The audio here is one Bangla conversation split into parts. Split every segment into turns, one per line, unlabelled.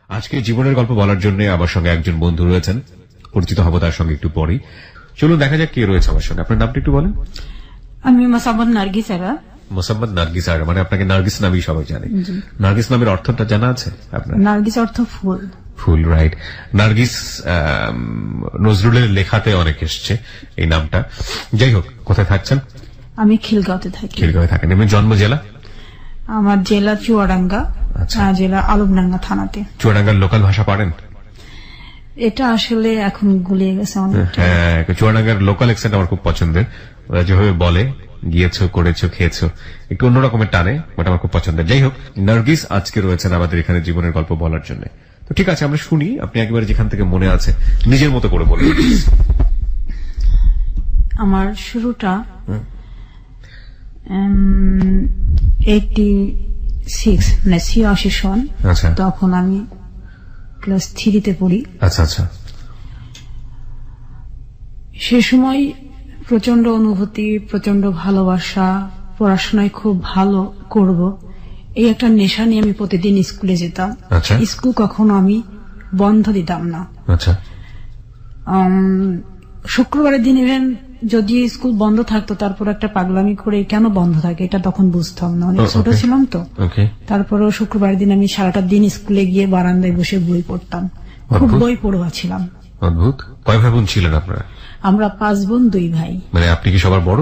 আজকে জীবনের গল্প বলার জন্য আমার সঙ্গে একজন বন্ধু রয়েছেন, পরিচিত হব তার সঙ্গে একটু পরেই। চলুন দেখা যাক কে রয়েছে আমার সঙ্গে। আপনার নামটা একটু বলেন।
আমি মোসাম্মদ নার্গিস আরা।
মোসাম্মদ নার্গিস আরা, মানে আপনাকে নার্গিস নামেই সবাই জানে। নার্গিস নামের অর্থটা জানা আছে আপনার?
নার্গিস অর্থ ফুল।
ফুল, রাইট। নার্গিস নজরুলের লেখাতে অনেক এসছে এই নামটা। যাই হোক, কোথায় থাকছেন?
আমি খিলগাঁওতে থাকি।
খিলগাঁওয়ে থাকেন। এমনি জন্ম জেলা?
আমার জেলা চুয়াডাঙ্গা, জেলা আলমডাঙ্গা থানাতে।
চুয়াডাঙ্গার লোকাল ভাষা পারেন?
এটা আসলে এখন গুলিয়ে গেছে অনেক।
হ্যাঁ, চুয়াডাঙ্গার লোকাল অ্যাকসেন্ট আমার খুব পছন্দের। ওরা যেভাবে বলে গিয়েছো, করেছো, খেয়েছো, একটু অন্য রকমের টানে, বাট আমার খুব পছন্দের। যাই হোক, নার্গিস আজকে রয়েছেন আমাদের এখানে জীবনের গল্প বলার জন্য। তো ঠিক আছে, আমরা শুনি। আপনি একেবারে যেখান থেকে মনে আছে নিজের মতো করে বলুন।
আমার শুরুটা 86 মানে 86 সন। তখন আমি ক্লাস 3-তে পড়ি।
আচ্ছা আচ্ছা।
সে সময় প্রচন্ড অনুভূতি, প্রচন্ড ভালোবাসা, পড়াশোনায় খুব ভালো করব, এই একটা নেশা নিয়ে আমি প্রতিদিন স্কুলে যেতাম। স্কুল কখনো আমি বন্ধ দিতাম না। শুক্রবারের দিন ইভেন যদি স্কুল বন্ধ থাকতো, তারপর একটা পাগলামি করে কেন বন্ধ থাকে এটা তখন বুঝতাম না, অনেক ছোট ছিলাম তো। তারপরেও শুক্রবারের দিন আমি সারাটা দিন স্কুলে গিয়ে বারান্দায় বসে বই পড়তাম। খুব বই পড়ুয়া ছিলাম।
অদ্ভুত। কয় ভাই বোন ছিলেন আপনারা?
আমরা 5 বোন 2 ভাই।
মানে আপনি কি সবার বড়?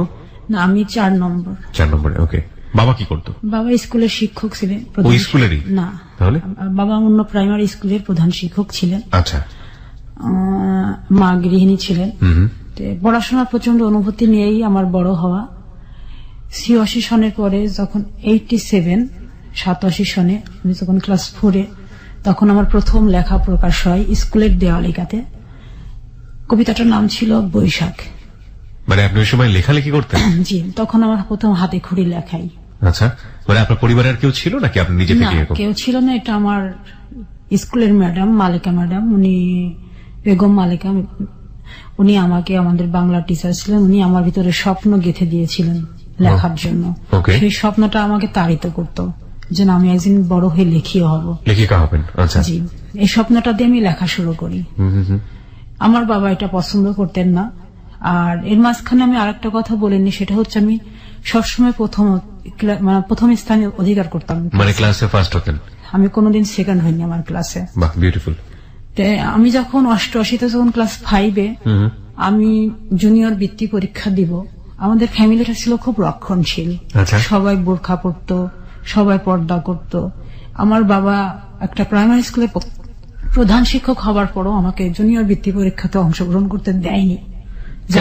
না, আমি 4 নম্বর।
4 নম্বরে। ওকে। বাবা কি করতো?
বাবা স্কুলের শিক্ষক ছিলেন।
ওই স্কুলেরই?
না,
তাহলে
বাবা অন্য প্রাইমারি স্কুলের প্রধান শিক্ষক ছিলেন।
আচ্ছা।
মা গৃহিণী ছিলেন। পড়াশোনার প্রচন্ড অনুভূতি নিয়েই আমার বড় হওয়া। 86 সনের পরে যখন 87 সনে আমি যখন ক্লাস 4-এ, তখন আমার প্রথম লেখা প্রকাশ হয় স্কুলের দেওয়ালিকাতে। কবিতাটার নাম ছিল বৈশাখ।
মানে আপনি ওই সময় লেখালেখি করতেন?
জি, তখন আমার প্রথম হাতে খড়ি লেখাই।
আচ্ছা, মানে আপনার পরিবারের কেউ ছিল নাকি আপনি নিজে থেকে?
কেউ ছিল না, এটা আমার স্কুলের ম্যাডাম মালিকা ম্যাডাম, উনি বেগম মালিকা, উনি আমাকে, আমাদের বাংলা টিচার ছিলেন, উনি আমার ভিতরে স্বপ্ন গেঁথে দিয়েছিলেন লেখার জন্য। সেই স্বপ্নটা আমাকে তাড়িত করতো যে আমি একদিন বড় হয়ে লেখিকা হব, লেখিকা হবেন। আচ্ছা। জি, এই স্বপ্নটা দিয়ে আমি লেখা শুরু করি। আমার বাবা এটা পছন্দ করতেন না। আর এর মাঝখানে আমি আরেকটা কথা বলিনি, সেটা হচ্ছে আমি সবসময় প্রথম স্থানে অধিকার করতাম।
মানে ক্লাসে ফার্স্ট হতেন? আমি
কোনোদিন সেকেন্ড হইনি আমার ক্লাসে।
বাহ, বিউটিফুল।
আমি যখন 88-তে যখন ক্লাস 5-এ আমি জুনিয়র বৃত্তি পরীক্ষা দিব, আমাদের ফ্যামিলিটা ছিল খুব রক্ষণশীল। সবাই বোরখা পরতো, সবাই পর্দা করত। আমার বাবা একটা প্রাইমারি স্কুলে প্রধান শিক্ষক হবার পরও আমাকে জুনিয়র বৃত্তি পরীক্ষাতে অংশগ্রহণ করতে দেয়নি। যে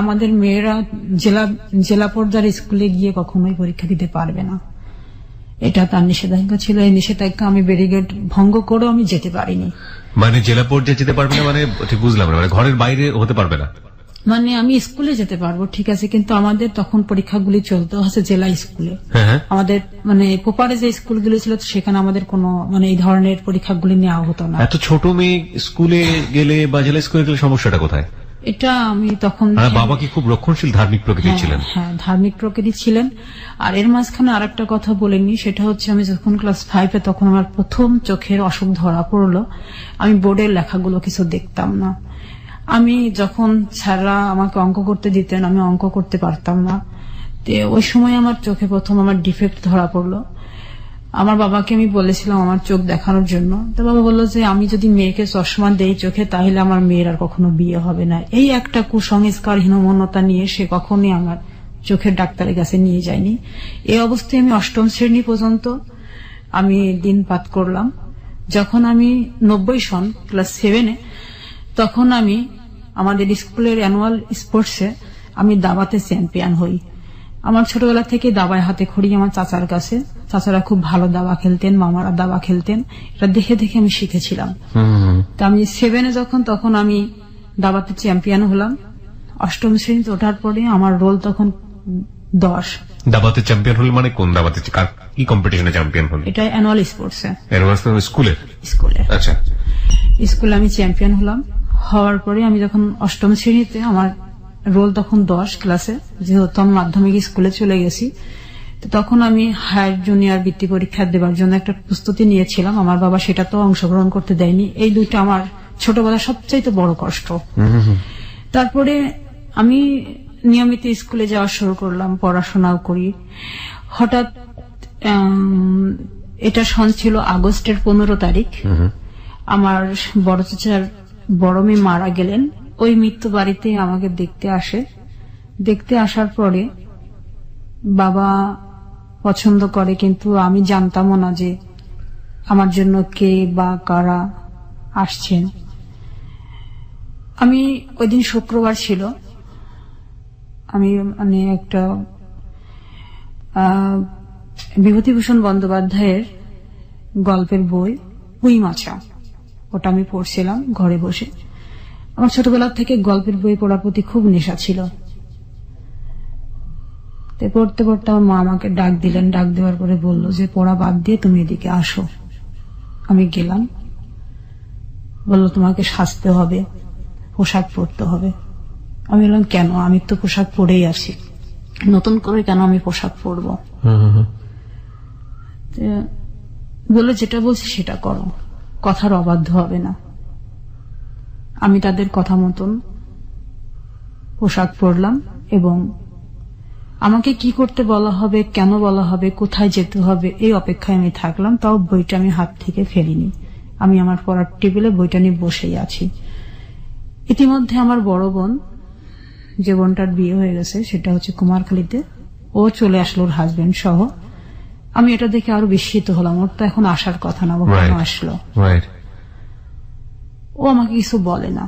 আমাদের মেয়েরা জেলা পর্যায়ের স্কুলে গিয়ে কখনোই পরীক্ষা দিতে পারবে না, এটা তার নিষেধাজ্ঞা ছিল। এই নিষেধাজ্ঞা আমি ব্যারিকেড ভঙ্গ করেও আমি যেতে পারিনি।
মানে জেলা পর্যায়ে যেতে পারবে না মানে ঠিক বুঝলাম না, মানে ঘরের বাইরে হতে পারবে না?
মানে আমি স্কুলে যেতে পারবো ঠিক আছে, কিন্তু আমাদের তখন পরীক্ষাগুলি চলতে হচ্ছে জেলা স্কুলে। আমাদের মানে পোপারে যে স্কুলগুলি ছিল সেখানে আমাদের কোনো মানে এই ধরনের পরীক্ষাগুলি নেওয়া হতো না।
এত ছোট মেয়ে স্কুলে গেলে বা জেলা স্কুলে গেলে সমস্যাটা কোথায়?
এটা আমি তখন,
বাবা কি খুব রক্ষণশীল ধার্মিক প্রকৃতির ছিলেন?
হ্যাঁ, ধার্মিক প্রকৃতি ছিলেন। আর এর মাঝখানে আরেকটা কথা বলেনি, সেটা হচ্ছে আমি যখন ক্লাস 5-এ তখন আমার প্রথম চোখের অসুখ ধরা পড়লো। আমি বোর্ডের লেখাগুলো কিছু দেখতাম না। আমি যখন স্যাররা আমাকে অঙ্ক করতে দিতেন, আমি অঙ্ক করতে পারতাম না। ওই সময় আমার চোখে প্রথম আমার ডিফেক্ট ধরা পড়লো। আমার বাবাকে আমি বলেছিলাম আমার চোখ দেখানোর জন্য, তো বাবা বললো যে আমি যদি মেয়েকে চশমা দেই চোখে, তাহলে আমার মেয়ের আর কখনো বিয়ে হবে না। এই একটা কুসংস্কার, হীনমন্যতা নিয়ে সে কখনই আমার চোখের ডাক্তারের কাছে নিয়ে যায়নি। এই অবস্থায় আমি 8ম শ্রেণী পর্যন্ত আমি দিনপাত করলাম। যখন আমি 90 সন ক্লাস 7-এ, তখন আমি আমাদের স্কুলের অ্যানুয়াল স্পোর্টসে আমি দাবাতে চ্যাম্পিয়ন হই। আমার ছোটবেলা থেকে দাবায় হাতে খড়ি আমার চাচার কাছে। চাচারা খুব ভালো দাবা খেলতেন, মামারা দাবা খেলতেন, এটা দেখে দেখে আমি শিখেছিলাম। তো আমি 7-এ যখন, তখন আমি দাবাতে চ্যাম্পিয়ন হলাম। 8ম শ্রেণীতে ওঠার পরে আমার রোল তখন 10।
দাবাতে চ্যাম্পিয়ন হল মানে কোন দাবাতে, কি কম্পিটিশনে চ্যাম্পিয়ন হল?
এটা অ্যানুয়াল স্পোর্টসে।
স্কুলের? আচ্ছা,
স্কুলে আমি চ্যাম্পিয়ন হলাম। হওয়ার পরে আমি যখন 8ম শ্রেণীতে, আমার রোল তখন 10 ক্লাসে, যেহেতু আমি মাধ্যমিক স্কুলে চলে গেছি। তো তখন আমি হায়ার জুনিয়র বৃত্তি পরীক্ষা দেবার জন্য একটা প্রস্তুতি নিয়েছিলাম। আমার বাবা সেটা তো অংশগ্রহণ করতে দেয়নি। এই দুইটা আমার ছোটবেলার সবচাইতে বড় কষ্ট। তারপরে আমি নিয়মিত স্কুলে যাওয়া শুরু করলাম, পড়াশোনাও করি। হঠাৎ এটা সন ছিল আগস্টের 15 তারিখ। আমার বড় চাচার বড় মেয়ে মারা গেলেন। ওই মৃত্যু বাড়িতে আমাকে দেখতে আসে। দেখতে আসার পরে বাবা পছন্দ করে, কিন্তু আমি জানতামও না যে আমার জন্য কে বা কারা আসছেন। আমি ওই দিন শুক্রবার ছিল। আমি মানে একটা বিভূতিভূষণ বন্দ্যোপাধ্যায়ের গল্পের বই পুঁই মাছা, ওটা আমি পড়ছিলাম ঘরে বসে। আমার ছোটবেলা থেকে গল্পের বই পড়ার প্রতি খুব নেশা ছিল। পড়তে পড়তে আমার মা আমাকে ডাক দিলেন। ডাক দেওয়ার পরে বলল যে পড়া বাদ দিয়ে তুমি এদিকে আসো। আমি গেলাম। বলল তোমাকে সাজতে হবে, পোশাক পরতে হবে। আমি বললাম কেন, আমি তো পোশাক পরেই আছি, নতুন করে কেন আমি পোশাক পরবো? বললো যেটা বলছি সেটা করো, কথার অবাধ্য হবে না। আমি তাদের কথা মতন পোশাক পরলাম এবং আমাকে কি করতে বলা হবে, কেন বলা হবে, কোথায় যেতে হবে, এই অপেক্ষায় আমি থাকলাম। তাও বইটা আমি হাত থেকে ফেলিনি। আমি আমার পড়ার টেবিলে বইটা নিয়ে বসেই আছি। ইতিমধ্যে আমার বড় বোন, যে বোনটার বিয়ে হয়ে গেছে, সেটা হচ্ছে কুমারখালীতে, ও চলে আসলো ওর হাজবেন্ড সহ। আমি এটা দেখে আরো বিস্মিত হলাম। ওর তো এখন আসার কথা না, ও কেন আসলো? ও আমাকে কিছু বলে না,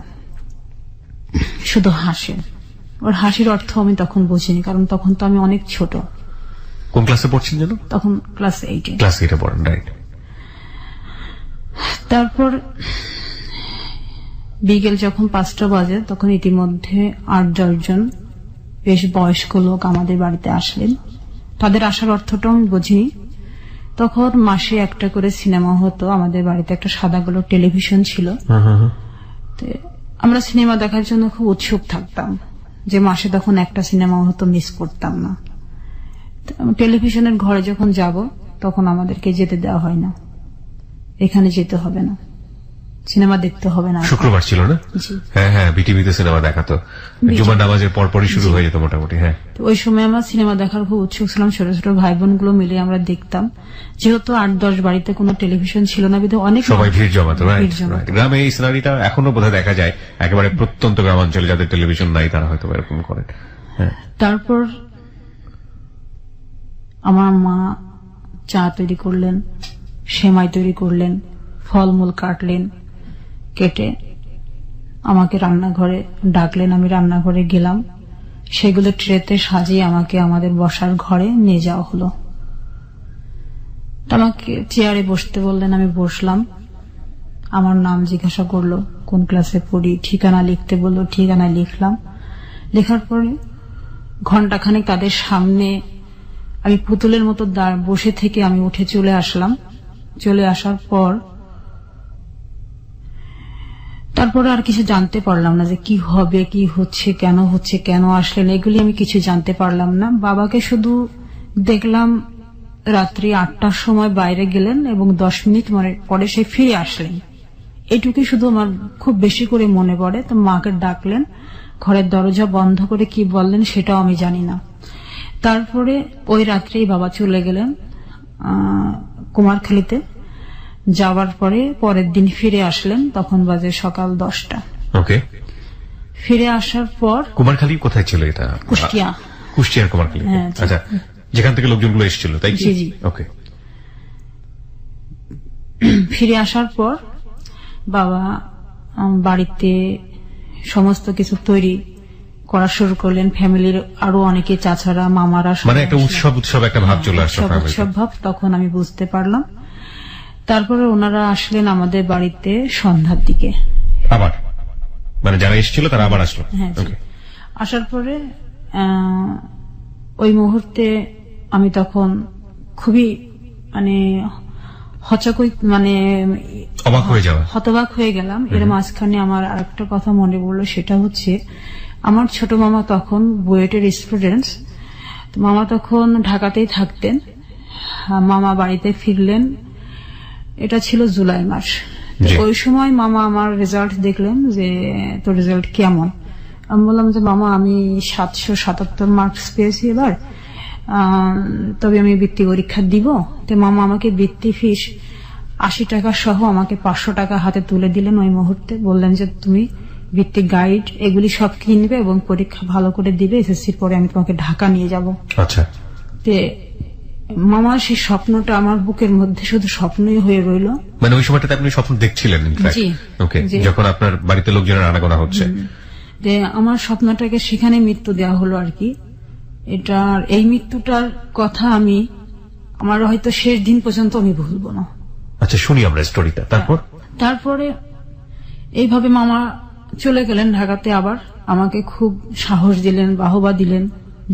শুধু হাসে। ওর হাসির অর্থ আমি তখন বুঝিনি, কারণ তখন তো আমি অনেক ছোট।
কোন ক্লাসে পড়ছেন যেন?
তখন ক্লাস 8।
ক্লাস 8 পড়েন, রাইট।
তারপর বিকেল যখন 5টা বাজে, তখন ইতিমধ্যে 8-10 জন বেশ বয়স্ক লোক আমাদের বাড়িতে আসলেন। তাদের আসার অর্থটা আমি বুঝিনি। তখন মাসে একটা করে সিনেমা হতো। আমাদের বাড়িতে একটা সাদা কালো টেলিভিশন ছিল। আমরা সিনেমা দেখার জন্য খুব উৎসুক থাকতাম, যে মাসে তখন একটা সিনেমা হতো, মিস করতাম না। টেলিভিশনের ঘরে যখন যাব, তখন আমাদেরকে যেতে দেওয়া হয় না, এখানে যেতে হবে না, সিনেমা দেখতে হবে না।
শুক্রবার ছিল না? হ্যাঁ হ্যাঁ, বিটিভিতে সিনেমা দেখাতো, জুমার নামাজের পরপরই শুরু হয়ে যেত মোটামুটি। হ্যাঁ,
ওই সময় আমরা সিনেমা দেখার খুব উৎসুক ছিলাম। ছোট ছোট ভাই বোন গুলো মিলে আমরা দেখতাম। যেহেতু 8-10 বাড়িতে কোনো টেলিভিশন ছিল না, বিধে অনেক
সবাই ভিড় জমাতো। গ্রামে এই সিনারিটা এখনো বোধহয় দেখা যায়। একেবারে প্রত্যন্ত গ্রামাঞ্চলে যাদের টেলিভিশন নাই, তারা হয়তো এরকম করেন।
তারপর আমার মা চা তৈরি করলেন, সেমাই তৈরি করলেন, ফলমূল কাটলেন, কেটে আমাকে রান্নাঘরে ডাকলেন। আমি রান্নাঘরে গেলাম। সেগুলো ট্রেতে সাজিয়ে আমাকে আমাদের বসার ঘরে নিয়ে যাওয়া হলো। আমাকে চেয়ারে বসতে বললেন, আমি বসলাম। আমার নাম জিজ্ঞাসা করলো, কোন ক্লাসে পড়ি, ঠিকানা লিখতে বললো, ঠিকানা লিখলাম। লেখার পরে ঘন্টাখানেক তাদের সামনে আমি পুতুলের মতো বসে থেকে আমি উঠে চলে আসলাম। চলে আসার পর তারপরে আর কিছু জানতে পারলাম না, যে কি হবে, কি হচ্ছে, কেন আসলেন, এগুলি আমি কিছু জানতে পারলাম না। বাবাকে শুধু দেখলাম রাত্রি 8টার সময় বাইরে গেলেন এবং 10 মিনিট পরে সে ফিরে আসলেন। এইটুকুই শুধু আমার খুব বেশি করে মনে পড়ে। তো মাকে ডাকলেন, ঘরের দরজা বন্ধ করে কি বললেন সেটাও আমি জানি না। তারপরে ওই রাত্রেই বাবা চলে গেলেন কুমারখালীতে। যাওয়ার পরে পরের দিন ফিরে আসলেন, তখন বাজে সকাল 10টা।
ওকে।
ফিরে আসার পর
কুমারখালী কোথায় ছিল এটা?
কুষ্টিয়া।
কুষ্টিয়ার কুমারখালী। আচ্ছা, যেখান থেকে লোকজনগুলো এসেছিল, তাই কি?
জি।
ওকে।
ফিরে আসার পর বাবা বাড়িতে সমস্ত কিছু তৈরি করা শুরু করলেন। ফ্যামিলির আরো অনেকে, চাচারা, মামারা,
মানে একটা উৎসব একটা ভাব চলে আসলো।
উৎসব ভাব তখন আমি বুঝতে পারলাম। তারপরে ওনারা আসলেন আমাদের বাড়িতে সন্ধ্যার দিকে।
আবার মানে যারা এসেছিল তারা আবার আসলো?
হ্যাঁ। আসার পরে ওই মুহূর্তে আমি তখন খুবই মানে হতবাক হয়ে গেলাম। এর মাঝখানে আমার আরেকটা কথা মনে পড়লো, সেটা হচ্ছে আমার ছোট মামা তখন বুয়েটের স্টুডেন্টস। তো মামা তখন ঢাকাতেই থাকতেন। মামা বাড়িতে ফিরলেন, এটা ছিল জুলাই মাস। তো
জি।
ওই সময় মামা আমার রেজাল্ট দেখলেন যে তোর রেজাল্ট কেমন। আমি বললাম যে মামা আমি 777 মার্কস পেয়েছি এবার, তবে আমি বৃত্তি পরীক্ষা দিব। তো মামা আমাকে বৃত্তি ফিস 80 টাকা সহ আমাকে 500 টাকা হাতে তুলে দিলেন ওই মুহূর্তে। বললেন যে তুমি বৃত্তি গাইড এগুলি সব কিনবে এবং পরীক্ষা ভালো করে দিবে, এসএসসির পরে আমি তোমাকে ঢাকা নিয়ে যাব।
আচ্ছা।
তে মামার সেই স্বপ্নটা আমার বুকের মধ্যে শুধু স্বপ্নই হয়ে রইল।
মানে ওই সময়টাতে আপনি স্বপ্ন দেখছিলেন ইনফ্যাক্ট?
জি।
ওকে,
জি।
যখন আপনার বাড়িতে লোকজনের আনাগোনা হচ্ছে।
যে আমার স্বপ্নটাকে সেখানে মৃত্যু দেওয়া হলো আর কি। এটার এই মৃত্যুটার কথা আমি আমার হয়তো শেষ দিন পর্যন্ত আমি ভুলবো না।
আচ্ছা, শুনি আমরা স্টোরিটা।
তারপরে এইভাবে মামা চলে গেলেন ঢাকাতে। আবার আমাকে খুব সাহস দিলেন, বাহবা দিলেন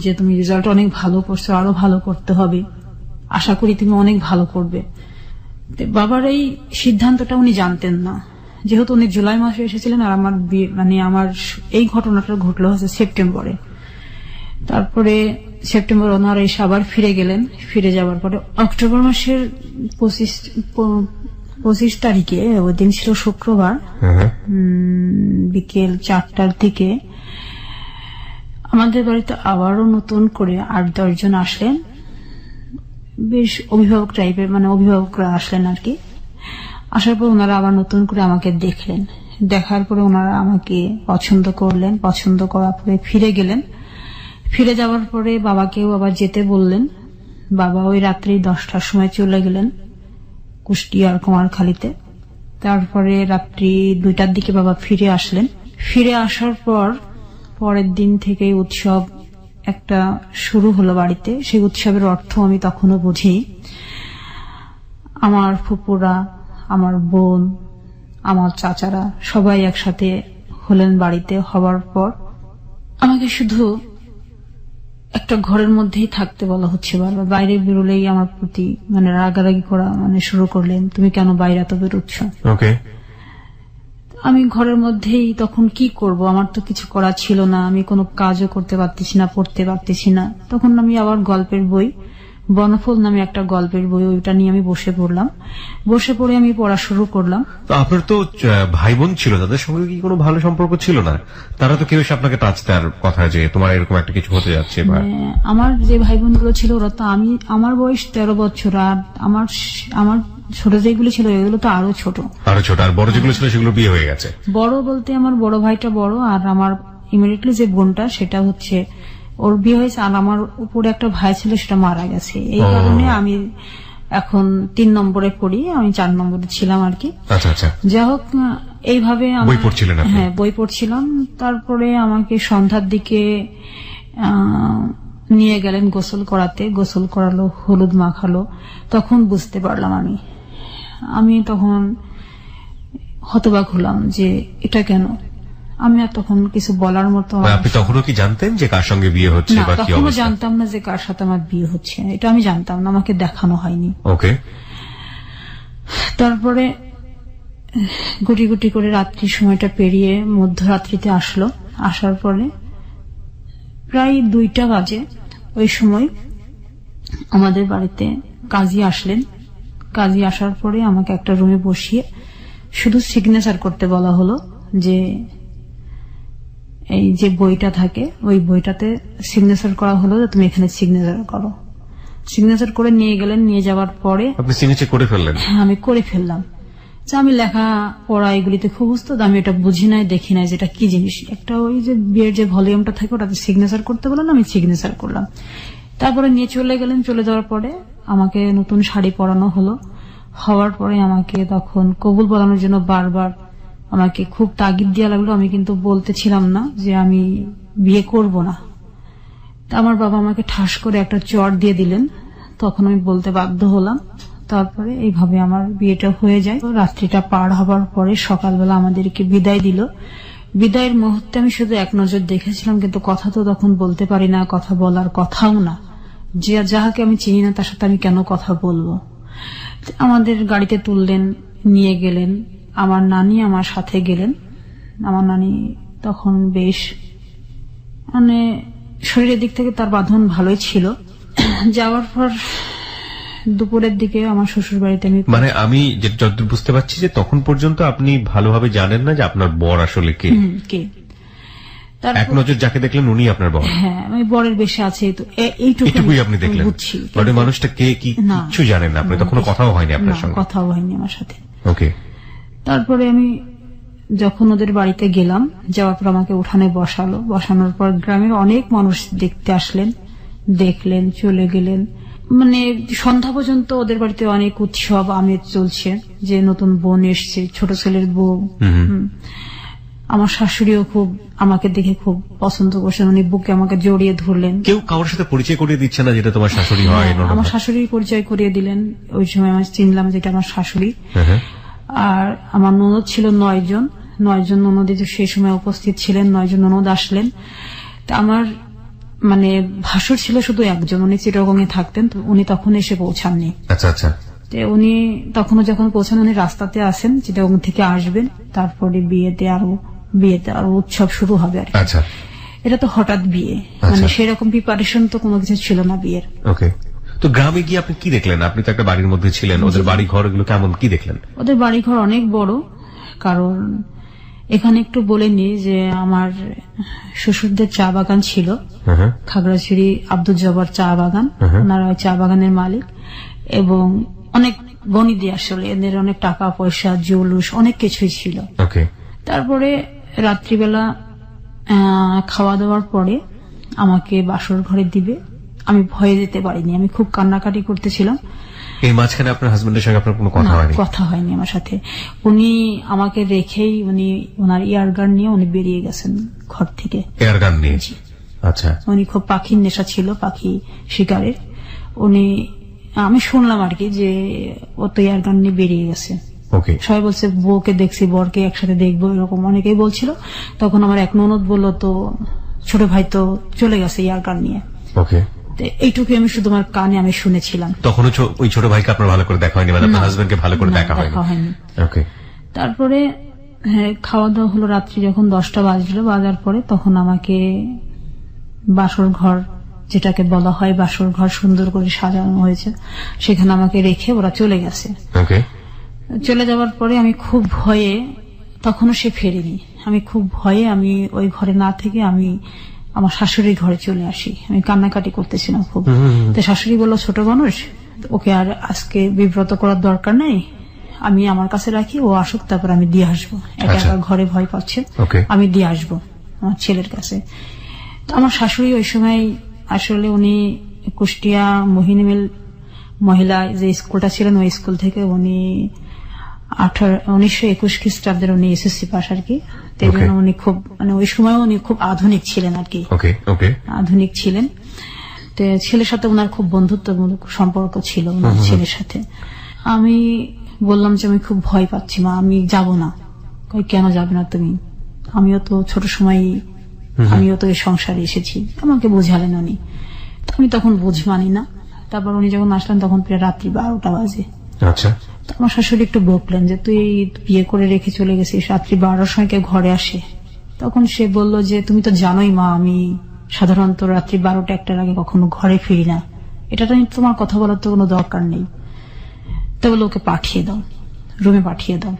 যে তুমি রেজাল্ট অনেক ভালো করছো, আরো ভালো করতে হবে, আশা করি তুমি অনেক ভালো করবে। তো বাবার এই সিদ্ধান্তটা উনি জানতেন না, যেহেতু উনি জুলাই মাসে এসেছিলেন আর আমার মানে আমার এই ঘটনাটা ঘটলো হচ্ছে সেপ্টেম্বরে। তারপরে সেপ্টেম্বর ওনারা এসে আবার ফিরে গেলেন। ফিরে যাওয়ার পরে অক্টোবর মাসের 25 তারিখে, ওই দিন ছিল শুক্রবার, বিকেল 4টার দিকে আমাদের বাড়িতে আবারও নতুন করে 8-10 জন আসলেন। বেশ অভিভাবক টাইপের, মানে অভিভাবকরা আসলেন আর কি। আসার পর ওনারা আবার নতুন করে আমাকে দেখলেন। দেখার পরে ওনারা আমাকে পছন্দ করলেন। পছন্দ করার পরে ফিরে গেলেন। ফিরে যাওয়ার পরে বাবাকেও আবার যেতে বললেন। বাবা ওই রাত্রি 10টার সময় চলে গেলেন কুষ্টিয়ার কুমারখালীতে। তারপরে রাত্রি 2টার দিকে বাবা ফিরে আসলেন। ফিরে আসার পর পরের দিন থেকে উৎসব একটা শুরু হলো বাড়িতে। সেই উৎসবের অর্থ আমি তখনও বুঝি। আমার ফুপুরা, আমার বোন, আমার চাচারা সবাই একসাথে হলেন বাড়িতে। হবার পর আমাকে শুধু একটা ঘরের মধ্যেই থাকতে বলা হচ্ছে বারবার। বাইরে বেরোলেই আমার প্রতি মানে রাগারাগি করা মানে শুরু করলেন, তুমি কেন বাইরে এত বেরোচ্ছ।
ওকে।
আমি ঘরের মধ্যেই তখন কি করব, আমার তো কিছু করা ছিল না, আমি কোনো কাজও করতে পারতেছি না, পড়তে পারতেছি না। তখন আমি আবার গল্পের বই, বনফুল নামে একটা গল্পের বই, ওইটা নিয়ে আমি বসে পড়লাম। বসে পড়ে আমি পড়া শুরু করলাম।
তো আপনার তো ভাই বোন ছিল, তাদের সঙ্গে কি কোনো ভালো সম্পর্ক ছিল না? তারা তো কেউ এসে আপনাকে টাচ দেওয়ার কথা যে তোমার এরকম একটা কিছু হতে যাচ্ছে? বা
আমার যে ভাই বোনগুলো ছিল ওরা তো, আমার বয়স 13 বছর, আর আমার ছোট যেগুলো ছিল এগুলো তো আরো ছোট।
আর বড় যেগুলো ছিল সেগুলো বিয়ে হয়ে গেছে?
বড় বলতে আমার বড় ভাইটা বড়, আর আমার ইমিডিয়েটলি যে বোনটা সেটা হচ্ছে ওর বিয়ে হয়েছে, আর আমার উপরে একটা ভাই ছিল সেটা মারা গেছে। এই কারণে আমি এখন 3 নম্বরে পড়ি, আমি 4 নম্বরে ছিলাম আর কি।
আচ্ছা আচ্ছা।
যাই হোক, এইভাবে
বই পড়ছিলেন আপনি?
হ্যাঁ, বই পড়ছিলাম। তারপরে আমাকে সন্ধ্যার দিকে নিয়ে গেলেন গোসল করাতে। গোসল করালো, হলুদ মাখালো। তখন বুঝতে পারলাম আমি তখন হতবাক হলাম যে এটা কেন। আমি আর তখন কিছু বলার মতো।
আপনি তখনও কি জানতেন যে কার সঙ্গে বিয়ে হচ্ছে
না,
বা কি
তখনও
অবস্থা?
জানতাম না যে কার সাথে আমার বিয়ে হচ্ছে, এটা আমি জানতাম না, আমাকে দেখানো হয়নি।
ওকে।
তারপরে গুটি গুটি করে রাত্রি সময়টা পেরিয়ে মধ্যরাত্রিতে আসলো। আসার পরে প্রায় 2টা বাজে। ওই সময় আমাদের বাড়িতে কাজী আসলেন। কাজী আসার পরে আমাকে একটা রুমে বসিয়ে শুধু সিগনেচার করতে বলা হলো যে এই যে বইটা থাকে ওই বইটাতে সিগনেচার করা হলো, যে তুমি এখানে সিগনেচার করো। সিগনেচার করে নিয়ে গেলেন। নিয়ে যাওয়ার পরে
আপনি সিগনেচার করে ফেললেন?
হ্যাঁ, আমি করে ফেললাম। যে আমি লেখা পড়া এগুলিতে খুব উস্তাদ, আমি এটা বুঝি নাই, দেখি নাই যেটা কি জিনিস। একটা ওই যে বিয়ের যে ভলিউমটা থাকে ওটাতে সিগনেচার করতে বললেন, আমি সিগনেচার করলাম। তারপরে নিয়ে চলে গেলেন। চলে যাওয়ার পরে আমাকে নতুন শাড়ি পরানো হলো। হওয়ার পরে আমাকে তখন কবুল বলানোর জন্য বারবার আমাকে খুব তাগিদ দেওয়া লাগলো। আমি কিন্তু বলতেছিলাম না যে আমি বিয়ে করব না। তা আমার বাবা আমাকে ঠাস করে একটা চড় দিয়ে দিলেন। তখন আমি বলতে বাধ্য হলাম। তারপরে এইভাবে আমার বিয়েটা হয়ে যায়। রাত্রিটা পার হবার পরে সকালবেলা আমাদেরকে বিদায় দিল। বিদায়ের মুহূর্তে আমি শুধু এক নজর দেখেছিলাম, কিন্তু কথা তো তখন বলতে পারি না, কথা বলার কথাও না। যে যাহাকে আমি চিনি না তার সাথে আমি কেন কথা বলবো। আমাদের গাড়িতে তুললেন, নিয়ে গেলেন। আমার নানি আমার সাথে গেলেন। আমার নানি তখন বেশ মানে শরীরের দিক থেকে তার বাঁধন ভালোই ছিল। যাওয়ার পর দুপুরের দিকে আমার শ্বশুর বাড়িতে
মানে আমি যতদূর বুঝতে পারছি যে তখন পর্যন্ত আপনি ভালোভাবে জানেন না যে আপনার বর আসলে কে। এক নজর যাকে দেখলেন উনি আপনার বর।
হ্যাঁ, আমি বরের বেশে আছে,
এইটুকুই আপনি দেখলেন। বরের মানুষটা কে কি কিছু জানেন না আপনি, তখন কথাও হয়নি আপনার সঙ্গে?
কথাও হয়নি আমার সাথে।
ওকে।
তারপরে আমি যখন ওদের বাড়িতে গেলাম, যাওয়ার পর আমাকে উঠানে বসানোর পর গ্রামের অনেক মানুষ দেখতে আসলেন, দেখলেন, চলে গেলেন। মানে সন্ধ্যা পর্যন্ত ওদের বাড়িতে অনেক উৎসব আমেজ চলছে, যে নতুন বোন এসছে, ছোট ছেলের বউ। আমার শাশুড়িও খুব আমাকে দেখে খুব পছন্দ করছেন, উনি বুকে আমাকে জড়িয়ে ধরলেন।
কেউ কারোর সাথে পরিচয় করিয়ে দিচ্ছে না যেটা তোমার শাশুড়ি হয়?
আমার শাশুড়ি পরিচয় করিয়ে দিলেন। ওই সময় আমি চিনলাম যেটা আমার শাশুড়ি। আর আমার ননদ ছিল 9 জন ননদ সেই সময় উপস্থিত ছিলেন। 9 জন ননদ আসলেন। তা আমার মানে ভাসুর ছিল শুধু একজন, উনি চিটাগংয়ে থাকতেন, উনি তখন এসে পৌঁছাননি।
আচ্ছা আচ্ছা।
উনি তখনও যখন পৌঁছান, উনি রাস্তাতে আসেন, চিটাগং থেকে আসবেন, তারপরে বিয়েতে আরো উৎসব শুরু হবে আর কি।
আচ্ছা।
এটা তো হঠাৎ বিয়ে, মানে সেরকম প্রিপারেশন তো কোনো কিছু ছিল না বিয়ের।
ওকে। তো গ্রামে গিয়ে আপনি কি দেখলেন? আপনি তো একটা বাড়ির মধ্যে ছিলেন, ওদের বাড়ি ঘর এগুলো কেমন, কি দেখলেন?
ওদের বাড়ি ঘর অনেক বড়। কারণ এখানে একটু বলে নি যে আমার শ্বশুরদের চা বাগান ছিল, খাগড়াছড়ি আব্দুল জব্বার চা বাগান, ওনারা ওই চা বাগানের মালিক। এবং অনেক বনিদি, আসলে এদের অনেক টাকা পয়সা, জৌলুস, অনেক কিছুই ছিল। তারপরে রাত্রিবেলা খাওয়া দাওয়ার পরে আমাকে বাসর ঘরে দিবে। আমি ভয়ে যেতে পারিনি, আমি খুব কান্নাকাটি করতেছিলাম।
এই মাঝখানে আপনার হাজবেন্ডের সঙ্গে আপনার কোনো কথা হয়নি? কথা
হয়নি আমার সাথে। উনি আমাকে রেখেই উনি ওনার এয়ারগান নিয়ে উনি বেরিয়ে গেছেন ঘর থেকে।
এয়ারগান নিয়ে? আচ্ছা।
উনি খুব পাখির নেশা ছিল, পাখি শিকারের। আমি শুনলাম আর কি যে ও তো এয়ারগান নিয়ে বেরিয়ে গেছে। সবাই বলছে বউকে দেখছি, বরকে একসাথে দেখবো, এরকম অনেকেই বলছিল। তখন আমার এক ননদ বলল, তো ছোট ভাই তো চলে গেছে এয়ারগান নিয়ে। এইটুকু আমি শুধু আমার কানে আমি শুনেছিলাম।
তখন ওই ছোট ভাইকে আপনার ভালো করে দেখা হয়নি, মানে আপনার হাজবেন্ডকে ভালো করে দেখা হয়নি?
তারপরে খাওয়া দাওয়া হলো, রাত্রি যখন 10টা বাজার পরে তখন আমাকে বাসর ঘর, যেটাকে বলা হয় বাসর ঘর, সুন্দর করে সাজানো হয়েছে, সেখানে আমাকে রেখে ওরা চলে গেছে। চলে যাওয়ার পরে আমি খুব ভয়ে, তখনও সে ফেরেনি, আমি খুব ভয়ে আমি ওই ঘরে না থেকে আমি আমার শাশুড়ির ঘরে চলে আসি। আমি কান্নাকাটি করতেছিলাম খুব। তো শাশুড়ি বলল, ছোট মানুষ, ওকে আর আজকে বিব্রত করার দরকার নেই, আমি আমার কাছে রাখি, ও আসুক, তারপর আমি দিয়ে আসবো। একা একা ঘরে ভয় পাচ্ছে, আমি দিয়ে আসবো আমার ছেলের কাছে। তো আমার শাশুড়ি ওই সময় আসলে উনি কুষ্টিয়া মোহিনীমিল মহিলা যে স্কুলটা ছিলেন, ওই স্কুল থেকে উনি 1921 খ্রিস্টাব্দের উনি এসএসসি পাস আর কি। উনি খুব মানে ওই সময় উনি খুব আধুনিক ছিলেন আর কি, আধুনিক ছিলেন। তো ছেলের সাথে ওনার খুব বন্ধুত্বমূলক সম্পর্ক ছিল ওনার ছেলের সাথে। আমি বললাম যে আমি খুব ভয় পাচ্ছি মা, আমি যাব না। কেন যাবে না তুমি? আমিও তো ছোট সময়, আমিও তো এই সংসারে এসেছি। আমাকে বোঝালেন উনি, আমি তখন বুঝ মানি না। তারপর উনি যখন আসলেন তখন প্রায় রাত্রি 12টা বাজে।
আচ্ছা।
আমার শাশুড়ি একটু বকলেন যে তুই বিয়ে করে রেখে চলে গেছিস, রাত্রি 12টার সময় কেউ ঘরে আসে? তখন সে বলল যে তুমি তো জানোই মা, আমি সাধারণত রাত্রি 12টা 1টার আগে কখনো ঘরে ফিরি না, এটা তোমার কথা বলার তো কোনো দরকার নেই। তা বলে ওকে পাঠিয়ে দাও, রুমে পাঠিয়ে দাও।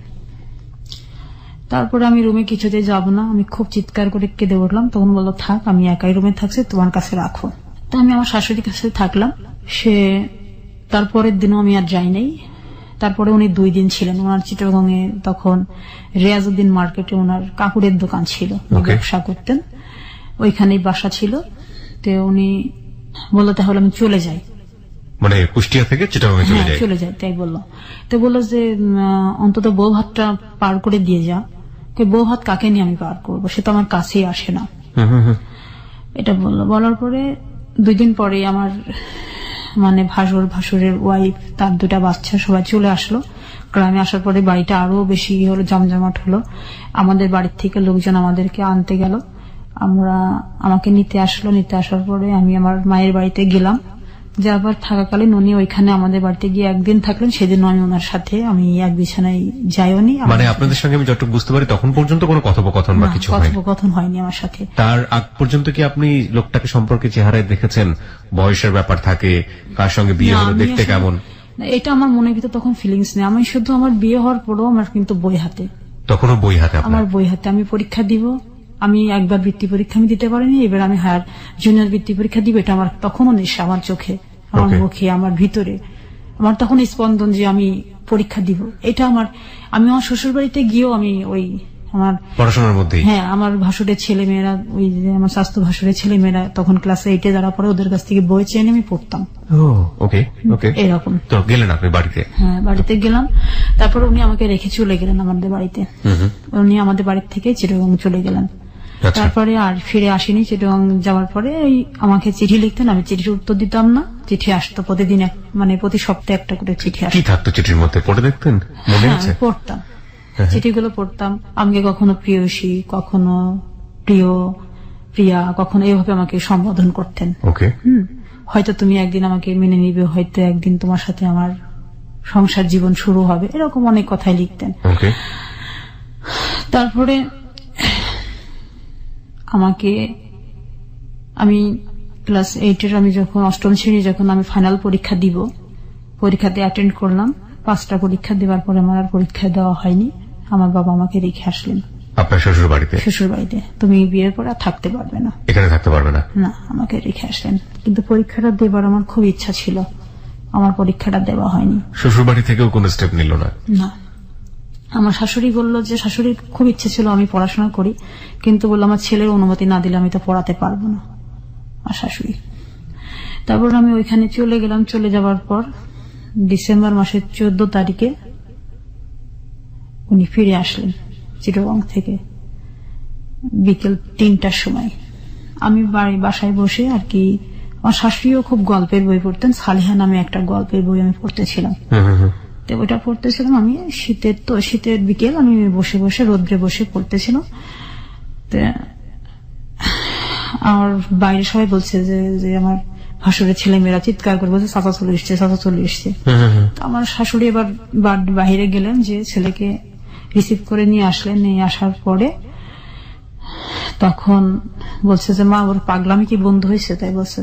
তারপরে আমি রুমে কিছুতেই যাব না, আমি খুব চিৎকার করে কেঁদে উঠলাম। তখন বললো থাক, আমি একাই রুমে থাকছি, তোমার কাছে রাখো। তো আমি আমার শাশুড়ির কাছে থাকলাম। সে তারপরের দিনও আমি আর যাই নাই। তারপরে উনি 2 দিন ছিলেন ওনার চিটাগংয়ে। তখন রিয়াজউদ্দিন মার্কেটে ওনার কাপড়ের দোকান ছিল, ব্যবসা করতেন, ওইখানেই বাসা ছিল। তো উনি বললো তাহলে আমি চলে যাই,
মানে কুষ্টিয়া থেকে চিটাগংয়ে
চলে যাই। তাই বললো। তো বললো যে অন্তত বউ ভাতটা পার করে দিয়ে যা। বউ ভাত কাকে নিয়ে আমি পার করবো, সে তো আমার কাছেই আসে না। এটা বললো। বলার পরে 2 দিন পরে আমার মানে ভাসুরের ওয়াইফ, তার 2টা বাচ্চা, সবাই চলে আসলো। গ্রামে আসার পরে বাড়িটা আরো বেশি হলো, জমজমাট হলো। আমাদের বাড়ির থেকে লোকজন আমাদেরকে আনতে গেল, আমাকে নিতে আসলো। নিতে আসার পরে আমি আমার মায়ের বাড়িতে গেলাম। যাবার থাকাকালীন উনি ওইখানে আমাদের বাড়িতে গিয়ে একদিন থাকলেন, সেদিন আমি ওনার সাথে আমি এক বিছানায় যাইওনি।
মানে আপনাদের সঙ্গে আমি যতটুকু বুঝতে পারি তখন পর্যন্ত কোনো কথোপকথন বা কিছু হয়নি?
কথোপকথন হয়নি আমার সাথে।
তার আগ পর্যন্ত কি আপনি লোকটাকে সম্পর্কে চেহারায় দেখেছেন? বয়সের ব্যাপার থাকে, কার সঙ্গে বিয়ে হলো, দেখতে কেমন?
এটা আমার মনের ভিতরে তখন ফিলিংস নেই। আমি শুধু আমার বিয়ে হওয়ার পরেও আমার কিন্তু বই হাতে,
তখনও বই হাতে?
আমার বই হাতে। আমি পরীক্ষা দিব, আমি একবার বৃত্তি পরীক্ষা আমি দিতে পারিনি, এবার আমি হায়ার জুনিয়র বৃত্তি পরীক্ষা দিব। এটা আমার তখনও নেশা, আমার চোখে, আমার মুখে, আমার ভিতরে, আমার তখন স্পন্দন যে আমি পরীক্ষা দিব। এটা আমার, আমি আমার শ্বশুর বাড়িতে গিয়েও আমি ওই আমার
পড়াশোনার মধ্যে,
হ্যাঁ, আমার ভাসুরের ছেলে মেয়েরা, ওই যে আমার স্বাস্থ্য ভাসুরের ছেলে মেয়েরা তখন ক্লাস 8-এ যারা পরে, ওদের কাছ থেকে বই চেয়ে আমি পড়তাম।
ওকে ওকে,
এরকম।
তো গেলেন আপনি বাড়িতে?
হ্যাঁ, বাড়িতে গেলাম। তারপর উনি আমাকে রেখে চলে গেলেন আমাদের বাড়িতে। উনি আমাদের বাড়ি থেকে চিটাগং চলে গেলেন। তারপরে আর ফিরে আসেনি। চিটাগং যাওয়ার পরে আমাকে চিঠি লিখতেন, আমি চিঠির উত্তর দিতাম না। চিঠি আসতো প্রতিদিন, মানে প্রতি সপ্তাহে একটা করে চিঠি আসতো।
কি থাকতো চিঠির মধ্যে, পড়ে দেখতেন? মনে আছে?
পড়তাম, চিঠিগুলো পড়তাম। আমাকে কখনো প্রিয়সী, কখনো প্রিয়, প্রিয়া, কখনো এইভাবে আমাকে সম্বোধন করতেন।
ওকে।
হয়তো তুমি একদিন আমাকে মেনে নিবে, হয়তো একদিন তোমার সাথে আমার সংসার জীবন শুরু হবে, এরকম অনেক কথাই লিখতেন।
ওকে।
তারপরে আমাকে, আমি ক্লাস 8-এর, আমি যখন 8ম শ্রেণী, যখন আমি ফাইনাল পরীক্ষা দিব, পরীক্ষাতে অ্যাটেন্ড করলাম। 5টা পরীক্ষা দেওয়ার পরে আমার আর পরীক্ষা দেওয়া হয়নি। আমার বাবা আমাকে রেখে আসলেন
আপনার শ্বশুর বাড়িতে?
শ্বশুর বাড়িতে। তুমি বিয়ের পর আর থাকতে পারবে না,
এখানে থাকতে পারবে না।
না, আমাকে রেখে আসলেন। কিন্তু পরীক্ষাটা দেবার আমার খুব ইচ্ছা ছিল, আমার পরীক্ষাটা দেওয়া হয়নি।
শ্বশুর বাড়ি থেকেও কোনো স্টেপ নিল না?
না। আমার শাশুড়ি বলল যে, শাশুড়ির খুব ইচ্ছে ছিল আমি পড়াশোনা করি, কিন্তু বললো আমার ছেলের অনুমতি না দিলে আমি তো পড়াতে পারবো না, আমার শাশুড়ি। তারপর আমি ওইখানে চলে গেলাম। চলে যাওয়ার পর ডিসেম্বর মাসের 14 তারিখে উনি ফিরে আসলেন চিটাগং থেকে, বিকেল 3টার সময়। আমি বাসায় বসে আর কি, আমার শাশুড়িও খুব গল্পের বই পড়তেন। সালিহা নামে একটা গল্পের বই আমি পড়তেছিলাম। তো ওইটা পড়তেছিলাম আমি, শীতের বিকেল, আমি বসে বসে রোদ্রে বসে পড়তেছিলাম। তো আমার বাইরে সবাই বলছে যে আমার ভাসুরের ছেলে মেয়েরা চিৎকার করে বলছে, চাচা চলে এসছে, চাচা চলে এসছে। আমার শাশুড়ি এবার বাহিরে গেলেন, যে ছেলেকে রিসিভ করে নিয়ে আসলেন। নিয়ে আসার পরে তখন বলছে যে, মা, ওর পাগলামি কি বন্ধ হয়েছে? তাই বলছে,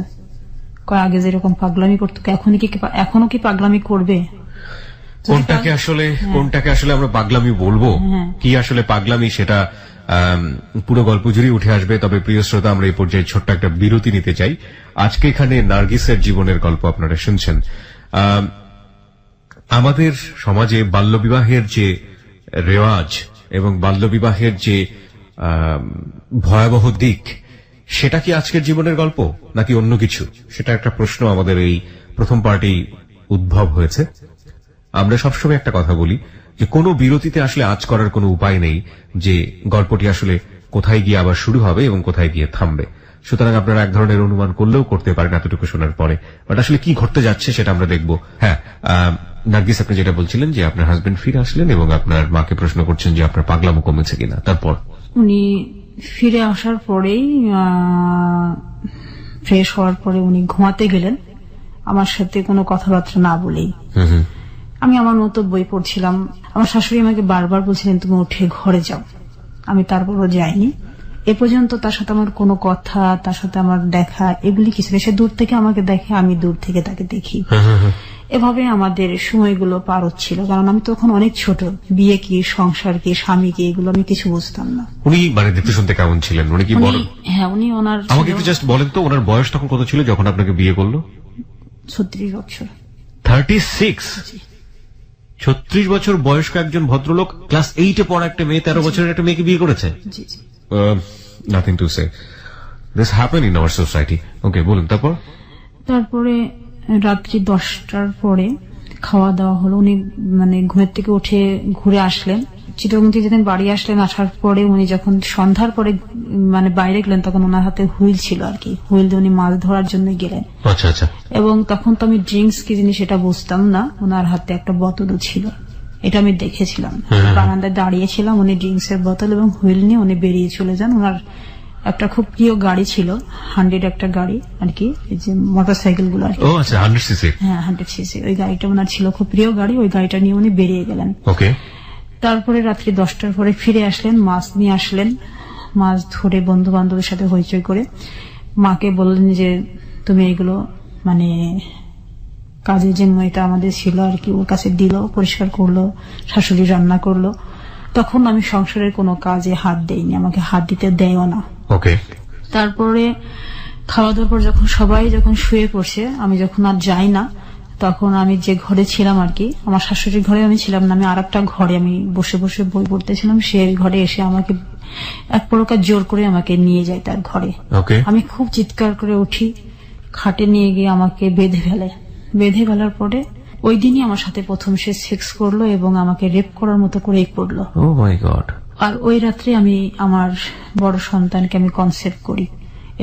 আগে যেরকম পাগলামি করতো এখনো কি পাগলামি করবে?
কোনটাকে আসলে আমরা পাগলামি বলবো, কি আসলে পাগলামি, সেটা পুরো গল্প জুড়ে উঠে আসবে। তবে প্রিয় শ্রোতা, আমরা এই পর্যায়ে ছোট্ট একটা বিরতি নিতে চাই। আজকে এখানে নার্গিসের জীবনের গল্প আপনারা শুনছেন। আমাদের সমাজে বাল্যবিবাহের যে রেওয়াজ এবং বাল্যবিবাহের যে ভয়াবহ দিক, সেটা কি আজকের জীবনের গল্প নাকি অন্য কিছু? সেটা একটা প্রশ্ন আমাদের এই প্রথম পার্টি উদ্ভব হয়েছে। আমরা সবসময় একটা কথা বলি যে কোনো বিরতিতে আসলে আজ করার কোনো উপায় নেই যে গল্পটি আসলে কোথায় গিয়ে আবার শুরু হবে এবং কোথায় গিয়ে থামবে। সুতরাং আপনারা এক ধরনের অনুমান করলেও করতে পারেন এতটুকু শোনার পরে, বাট আসলে কি ঘটতে যাচ্ছে সেটা আমরা দেখব। হ্যাঁ, নার্গিস, আপনি যেটা বলছিলেন যে আপনার হাজবেন্ড ফিরে আসলেন এবং আপনার মাকে প্রশ্ন করছেন যে আপনার পাগলামো কমেছে কিনা। তারপর
উনি ফিরে আসার পরেই ফ্রেশ হওয়ার পরে উনি ঘুমাতে গেলেন আমার সাথে কোনো কথাবার্তা না বলেই। আমি আমার মতো বই পড়ছিলাম। আমার শাশুড়ি আমাকে বারবার বলছিলেন, তুমি উঠে ঘরে যাও। আমি তারপরও যাইনি। এ পর্যন্ত তার সাথে আমার কোনো কথা, তার সাথে আমার দেখা, এগুলি কিছু নেই। সে দূর থেকে আমাকে দেখে, আমি দূর থেকে তাকে দেখি। এভাবে আমাদের সময়গুলো পার হচ্ছিল, কারণ আমি তখন অনেক ছোট। বিয়ে কি, সংসার কি, স্বামী কি, এগুলো আমি কিছু বুঝতাম না।
উনি মানে দেখতে শুনতে কেমন ছিলেন? উনি কি বড়?
হ্যাঁ, উনি ওনার,
আমাকে একটু জাস্ট বলেন তো, ওনার বয়স তখন কত ছিল যখন আপনাকে বিয়ে করলো?
36 বছর।
36? 36 বছর বয়স্ক একজন ভদ্রলোক ক্লাস 8-এ পড়া একটা মেয়ে, 13 বছরের একটা মেয়েকে বিয়ে করেছে? Nothing to say, this happen in our society. Okay, বলুন তারপর।
তারপরে রাত্রি 10টার পরে খাওয়া দাওয়া হলো। উনি মানে ঘুমের থেকে উঠে ঘুরে আসলেন। চিটাগং থেকে যেদিন বাড়ি আসলেন, আসার পরে উনি যখন সন্ধ্যার পরে মানে বাইরে গেলেন, তখন ওনার হাতে হুইল ছিল আর কি। হুইল দিয়ে উনি মাছ ধরার জন্য গেলেন।
আচ্ছা আচ্ছা।
এবং তখন তো আমি ড্রিঙ্কস কি জিনিস সেটা বুঝতাম না। ওনার হাতে একটা বোতলও ছিল, এটা আমি দেখেছিলাম। বারান্দায় দাঁড়িয়েছিলাম, উনি ড্রিঙ্কস এর বোতল এবং হুইল নিয়ে উনি বেরিয়ে চলে যান। ওনার একটা খুব প্রিয় গাড়ি ছিল, 100 একটা গাড়ি আর কি, এই যে মোটরসাইকেল গুলো আর কি।
ও আচ্ছা, 100 সিসি।
হ্যাঁ, 100 সিসি ওই গাড়িটা ওনার ছিল, খুব প্রিয় গাড়ি। ওই গাড়িটা নিয়ে উনি বেরিয়ে গেলেন।
ওকে।
তারপরে রাত্রি 10টার পরে ফিরে আসলেন, মাছ নিয়ে আসলেন। মাছ ধরে বন্ধু বান্ধবের সাথে হইচই করে মাকে বললেন যে তুমি এগুলো মানে কাজের যে মেয়েটা আমাদের ছিল আর কি, ওর কাছে দিল, পরিষ্কার করলো, শাশুড়ি রান্না করলো। তখন আমি সংসারের কোনো কাজে হাত দেইনি, আমাকে হাত দিতে দেয়ও না।
ওকে।
তারপরে খাওয়া দাওয়ার পর যখন সবাই শুয়ে পড়ছে, আমি যখন আর যাই না, তখন আমি যে ঘরে ছিলাম আর কি, আমার শাশুড়ির ঘরে আমি ছিলাম না, আমি আর একটা ঘরে আমি বসে বসে বই পড়তেছিলাম। সেই ঘরে এসে আমাকে এক প্রকার জোর করে আমাকে নিয়ে যায় তার ঘরে। আমি খুব চিৎকার করে উঠি, খাটে নিয়ে গিয়ে আমাকে বেঁধে ফেলে। বেঁধে ফেলার পরে ওই দিনই আমার সাথে প্রথম সে সেক্স করলো এবং আমাকে রেপ করার মতো করে করলো।
ও মাই গড।
আর ওই রাত্রে আমি আমার বড় সন্তানকে আমি কনসেপ্ট করি।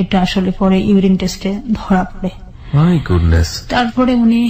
এটা আসলে পরে ইউরিন টেস্টে ধরা পড়ে।
My goodness.
তারপরে উনি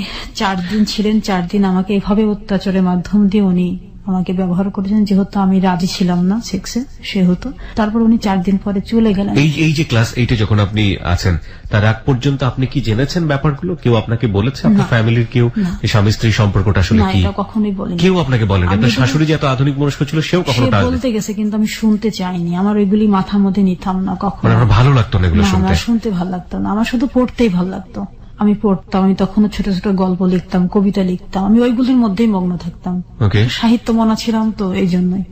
4 দিন ছিলেন। 4 দিন আমাকে এভাবে অত্যাচারের মাধ্যম দিয়ে উনি আমাকে ব্যবহার করেছেন, যেহেতু আমি রাজি ছিলাম না সেক্সে, সেহেতু। তারপর উনি 4 দিন পরে চলে গেলেন।
এই যে ক্লাস 8-এ যখন আপনি আছেন, তার আগ পর্যন্ত আপনি কি জেনেছেন ব্যাপারগুলো? কেউ আপনাকে বলেছে? আপনার ফ্যামিলির কেউ স্বামী স্ত্রী সম্পর্কটা আসলে কি?
না, কখনোই বলেনি।
কেউ আপনাকে বলেনি? আপনার শাশুড়ি যে এত আধুনিক মনস্ক ছিল, সেও কখনো
বলতে গেছে, কিন্তু আমি শুনতে চাইনি। আমার ওইগুলি মাথার মধ্যে নিতাম না কখনো।
আমার ভালো লাগতো না এগুলো শুনতে।
আমার শুনতে ভালো লাগতো না, আমার শুধু পড়তেই ভালো লাগতো। আমি পড়তাম, আমি তখনও ছোট ছোট গল্প লিখতাম, কবিতা লিখতাম, আমি ওইগুলির মধ্যেই মগ্ন থাকতাম। সাহিত্য মনা ছিলাম তো, এই জন্যই।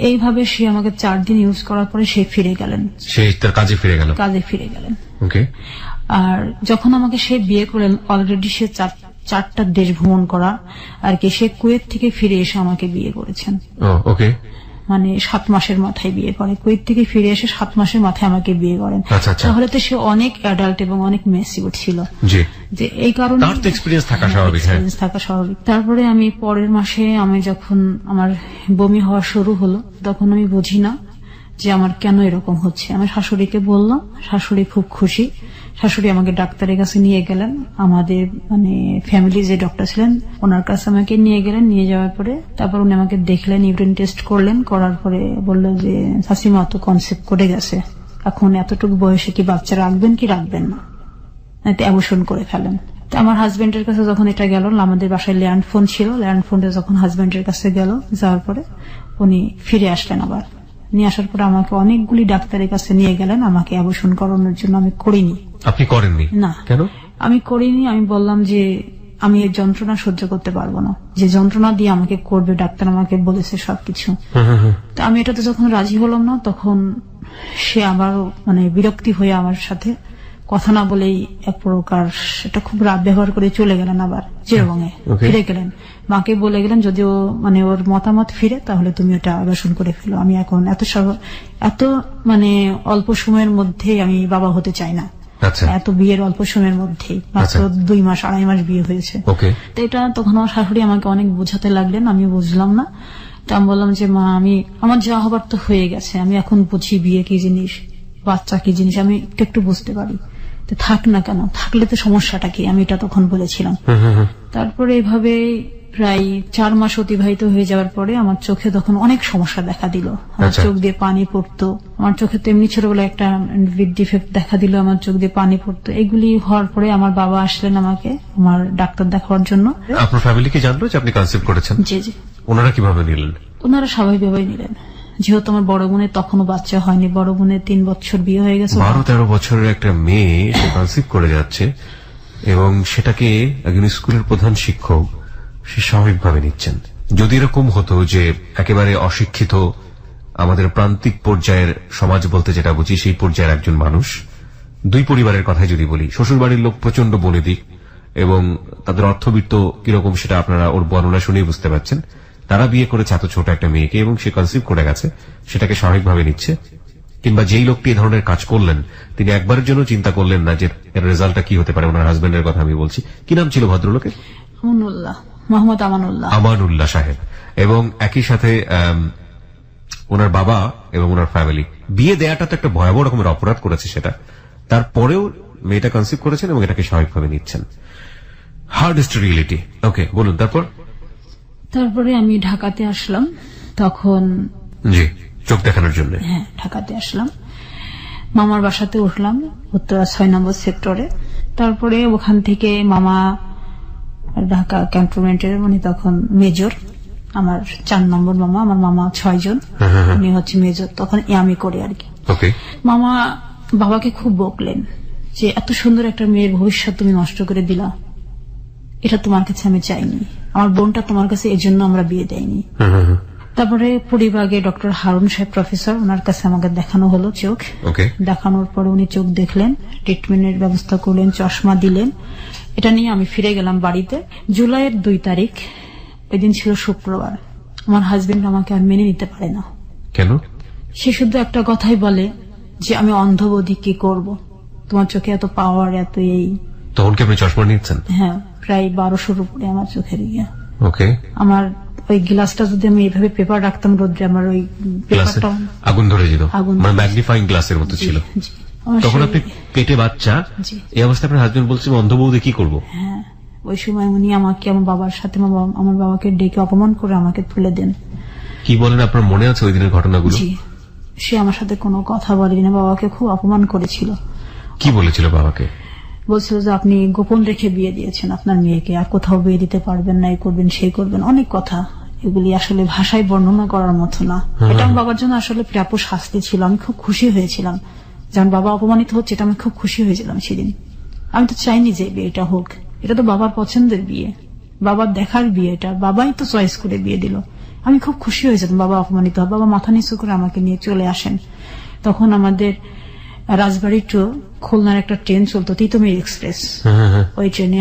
এইভাবে সে আমাকে 4 দিন ইউজ করার পরে সে ফিরে গেলেন,
সে তার কাজে ফিরে গেলেন।
আর যখন আমাকে সে বিয়ে করলেন, অলরেডি সে 4টা দেশ ভ্রমণ করা আর কি, সে কুয়েত থেকে ফিরে এসে আমাকে বিয়ে করেছেন। মানে 7 মাসের মাথায় বিয়ে করে, কুয়েত থেকে ফিরে এসে 7 মাসের মাথায় আমাকে বিয়ে করেন। তাহলে তো সে অনেক অ্যাডাল্ট এবং অনেক ম্যাচিউর ছিল, যে এই কারণে
এক্সপিরিয়েন্স থাকা স্বাভাবিক।
তারপরে আমি পরের মাসে আমি যখন আমার বমি হওয়া শুরু হলো, তখন আমি বুঝি না যে আমার কেন এরকম হচ্ছে। আমি শাশুড়িকে বললাম, শাশুড়ি খুব খুশি। শাশুড়ি আমাকে ডাক্তারের কাছে নিয়ে গেলেন, আমাদের মানে ফ্যামিলি যে ডক্টর ছিলেন ওনার কাছে আমাকে নিয়ে গেলেন। নিয়ে যাওয়ার পরে তারপর উনি আমাকে দেখলেন, ইউরিন টেস্ট করলেন, করার পরে বললেন যে শাশুড়িমা তো কনসেপ্ট করে গেছে, এখন এতটুকু বয়সে কি বাচ্চা রাখবেন কি রাখবেন না, অ্যাবর্শন করে ফেলেন। আমার হাজবেন্ডের কাছে যখন এটা গেল, আমাদের বাসায় ল্যান্ড ফোন ছিল, ল্যান্ড ফোনটা যখন হাজবেন্ডের কাছে গেল, যাওয়ার পরে উনি ফিরে আসলেন। আবার নিয়ে আসার পরে আমাকে অনেকগুলি ডাক্তারের কাছে নিয়ে গেলেন আমাকে অ্যাবর্শন করানোর জন্য। আমি করিনি।
আপনি করেননি? না। কেন?
আমি করিনি। আমি বললাম যে আমি এই যন্ত্রণা সহ্য করতে পারবো না, যে যন্ত্রণা দিয়ে আমাকে করবে, ডাক্তার আমাকে বলেছে সবকিছু। তো আমি এটাতে যখন রাজি হলাম না, তখন সে আবারও মানে বিরক্তি হয়ে আমার সাথে কথা না বলেই এক প্রকার এটা খুব রাত ব্যবহার করে চলে গেলেন। আবার চিরবঙ্গে ফিরে গেলেন, মাকে বলে গেলেন যদি ও মানে ওর মতামত ফিরে, তাহলে তুমি ওটা অ্যাবর্শন করে ফেলো। আমি এখন এত মানে অল্প সময়ের মধ্যে আমি বাবা হতে চাই না। এত বিয়ের অল্প সময়ের মধ্যেই মাত্র 2 মাস 2.5 মাস বিয়ে হয়েছে। তো এটা তখন আমার শাশুড়ি আমাকে অনেক বোঝাতে লাগলেন, আমি বুঝলাম না। তো আমি বললাম যে মা, আমার যা হবার তো হয়ে গেছে, আমি এখন বুঝি বিয়ে কি জিনিস, বাচ্চা কি জিনিস, আমি একটু বুঝতে পারি, তো থাক না কেন, থাকলে তো সমস্যাটা কি, আমি এটা তখন বলেছিলাম। তারপরে এভাবে প্রায় 4 মাস অতিবাহিত হয়ে যাওয়ার পরে আমার চোখে তখন অনেক সমস্যা দেখা দিল। আমার চোখ দিয়ে পানি পড়তো, আমার চোখে তো এমনি ছোটবেলায় একটা ডিফেক্ট দেখা দিল, আমার চোখ দিয়ে পানি পড়তো। এগুলি হওয়ার পরে আমার বাবা আসলেন আমাকে আমার ডাক্তার দেখাবার জন্য।
আপনার ফ্যামিলি কি জানলো যে আপনি কনসেপ্ট করেছেন?
জি জি।
ওনারা কিভাবে নিলেন?
ওনারা স্বাভাবিকভাবেই নিলেন, যেহেতু আমার বড় বোনের তখনও বাচ্চা হয়নি, বড় বোনের 3 বছর বিয়ে হয়ে গেছে।
12-13 বছরের একটা মেয়ে সে কনসেপ্ট করে যাচ্ছে এবং সেটাকে একজন স্কুলের প্রধান শিক্ষক সে স্বাভাবিকভাবে নিচ্ছেন। যদি এরকম হতো যে একেবারে অশিক্ষিত আমাদের প্রান্তিক পর্যায়ের সমাজ বলতে যেটা বুঝি সেই পর্যায়ের একজন মানুষ, 2 পরিবারের কথাই যদি বলি, শ্বশুরবাড়ির লোক প্রচন্ড বনেদিক এবং তাদের অর্থবিত্ত কিরকম সেটা আপনারা ওর বর্ণনা শুনেই বুঝতে পারছেন, তারা বিয়ে করেছে এত ছোট একটা মেয়েকে এবং সে কনসিভ করে গেছে, সেটাকে স্বাভাবিকভাবে নিচ্ছে। কিংবা যেই লোকটি এই ধরনের কাজ করলেন তিনি একবারের জন্য চিন্তা করলেন না যে এর রেজাল্টটা কি হতে পারে। ওনার হাজবেন্ডের কথা আমি বলছি, কি নাম ছিল ভদ্রলোকের?
মোহাম্মদ
আমানুল্লাহ সাহেব। এবং একই সাথে ওনার বাবা এবং ওনার ফ্যামিলি। বিয়ে দেয়াটা তো একটা ভয়াবহ রকমের অপরাধ করেছে সেটা, তারপরেও মেয়েটা কনসিভ করেছেন এবং এটাকে স্বাভাবিকভাবে নিচ্ছেন। Hardest reality. ওকে, বলুন
তারপরে আমি ঢাকাতে আসলাম তখন।
জি, চোখ দেখানোর জন্য।
হ্যাঁ, ঢাকাতে আসলাম। মামার বাসাতে উঠলাম উত্তরা 6 নম্বর সেক্টরে। তারপরে ওখান থেকে মামা ঢাকা ক্যান্টনমেন্টের, উনি তখন মেজর, আমার 4 নম্বর মামা, আমার মামা 6 জন, উনি হচ্ছে মেজর, তখন আমি করে আর কি। মামা বাবাকে খুব বকলেন যে এত সুন্দর একটা মেয়ের ভবিষ্যৎ তুমি নষ্ট করে দিলা, এটা তোমার কাছে আমি চাইনি, আমার বোনটা তোমার কাছে এজন্য আমরা বিয়ে দেয়নি। তারপরে পরিবাগে ডক্টর হারুন সাহেব প্রফেসর, ওনার কাছে আমাকে দেখানো হলো চোখ। দেখানোর পরে উনি চোখ দেখলেন, ট্রিটমেন্টের ব্যবস্থা করলেন, চশমা দিলেন। এটা নিয়ে আমি ফিরে গেলাম বাড়িতে। জুলাইয়ের 2 তারিখ, ওই দিন ছিল শুক্রবার। আমার হাজবেন্ড আমাকে আর মেনে নিতে পারে না।
কেন?
সে শুধু একটা কথাই বলে যে আমি অন্ধবধি, কি করব, তোমার চোখে এত পাওয়ার, এত এই।
তখন কি আপনি চশমা নিয়েছেন?
হ্যাঁ, প্রায় 1200-র উপরে আমার চোখের ইয়ে।
আমার
ওই গ্লাসটা যদি আমি এইভাবে পেপার রাখতাম রোদ্রে, আমার ওই পেপারটা
আগুন ধরে যেত, মানে ম্যাগনিফাইং গ্লাসের মতো ছিল। তখন আপনি পেটে বাচ্চা, এই অবস্থায় আপনার হাজবেন্ড বলছে অন্ধবৌদি কি করব?
হ্যাঁ, ওই সময় উনি আমাকে আমার বাবার সাথে, আমার বাবাকে ডেকে অপমান করে আমাকে তুলে দেন।
কি বলেন, আপনার মনে আছে ওই দিনের ঘটনাগুলো?
জি, সে আমার সাথে কোনো কথা বলেনি, না, বাবাকে খুব অপমান করেছিল।
কি বলেছিল বাবাকে?
বলছিল যে আপনি গোপন রেখে বিয়ে দিয়েছেন আপনার মেয়েকে, আর কোথাও বিয়ে দিতে পারবেন না, এই করবেন সেই করবেন, অনেক কথা। এগুলি আসলে ভাষায় বর্ণনা করার মতো না। এটা আমার বাবার জন্য আসলে প্রাপ্য শাস্তি ছিল। আমি খুব খুশি হয়েছিলাম যখন বাবা অপমানিত হচ্ছে, এটা আমি খুব খুশি হয়েছিলাম সেদিন। আমি তো চাইনি যে বিয়েটা হোক, এটা তো বাবার পছন্দের বিয়ে, বাবার দেখার বিয়ে, এটা বাবাই তো চয়েস করে বিয়ে দিল। আমি খুব খুশি হয়েছিলাম বাবা অপমানিত হয়। বাবা মাথা নিচু করে আমাকে নিয়ে চলে আসেন। তখন আমাদের রাজবাড়ি টু খুলনার একটা ট্রেন চলতো, তিতুমির এক্সপ্রেস। ওই ট্রেনে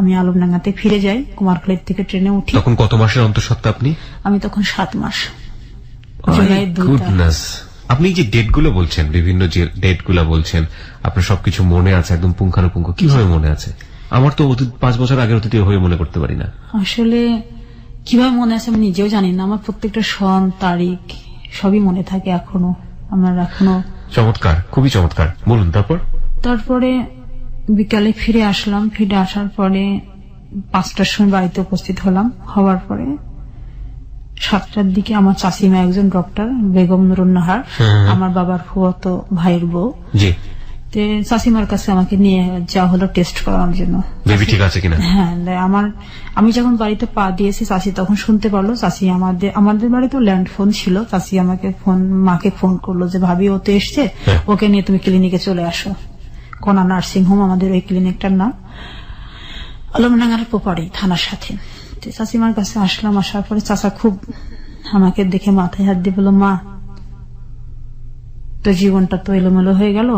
আমি আলমডাঙ্গাতে ফিরে যাই, কুমারখালীর থেকে ট্রেনে উঠি।
তখন কত মাসের অন্তঃসত্ত্বা আপনি?
আমি তখন 7 মাস।
আপনি যে ডেট গুলো বলছেন, বিভিন্ন যে ডেট গুলো বলছেন, আপনার সবকিছু মনে আছে একদম পুঙ্খানুপুঙ্খ? কিভাবে মনে আছে? আমার তো 5 বছর আগের অতীত হয়ে মনে করতে পারি না।
আসলে কিভাবে মনে আছে আমি নিজেও জানি না। আমার প্রত্যেকটা সন, তারিখ সবই মনে থাকে এখনো। আমার এখনো।
চমৎকার, খুবই চমৎকার। বলুন।
তারপরে বিকালে ফিরে আসলাম। ফিরে আসার পরে 5টার সময় বাড়িতে উপস্থিত হলাম। হওয়ার পরে 7টার দিকে আমার চাচিমা, একজন ডক্টর, বেগম নুরুন্নাহার, আমার বাবার ফুফাতো ভাইয়ের বউ, চাচিমার কাছে আমাকে নিয়ে যাওয়া হলো টেস্ট করানোর জন্য,
বেবি ঠিক আছে কিনা।
হ্যাঁ, আমি যখন বাড়িতে পা দিয়েছি, চাচি তখন শুনতে পারলো। চাচি আমাদের বাড়িতে ল্যান্ড ফোন ছিল। চাচি মাকে ফোন করলো যে ভাবি ও তো এসছে, ওকে নিয়ে তুমি ক্লিনিকে চলে আসো। কোনা নার্সিং হোম আমাদের ওই ক্লিনিকটার নাম, আলমডাঙ্গার পোপাড়ি থানার সাথে। চাচিমার কাছে আসলাম। আসার পরে চাচা খুব আমাকে দেখে মাথায় হাত দিয়ে বলল, মা তোর জীবনটা তো এলোমেলো হয়ে গেল,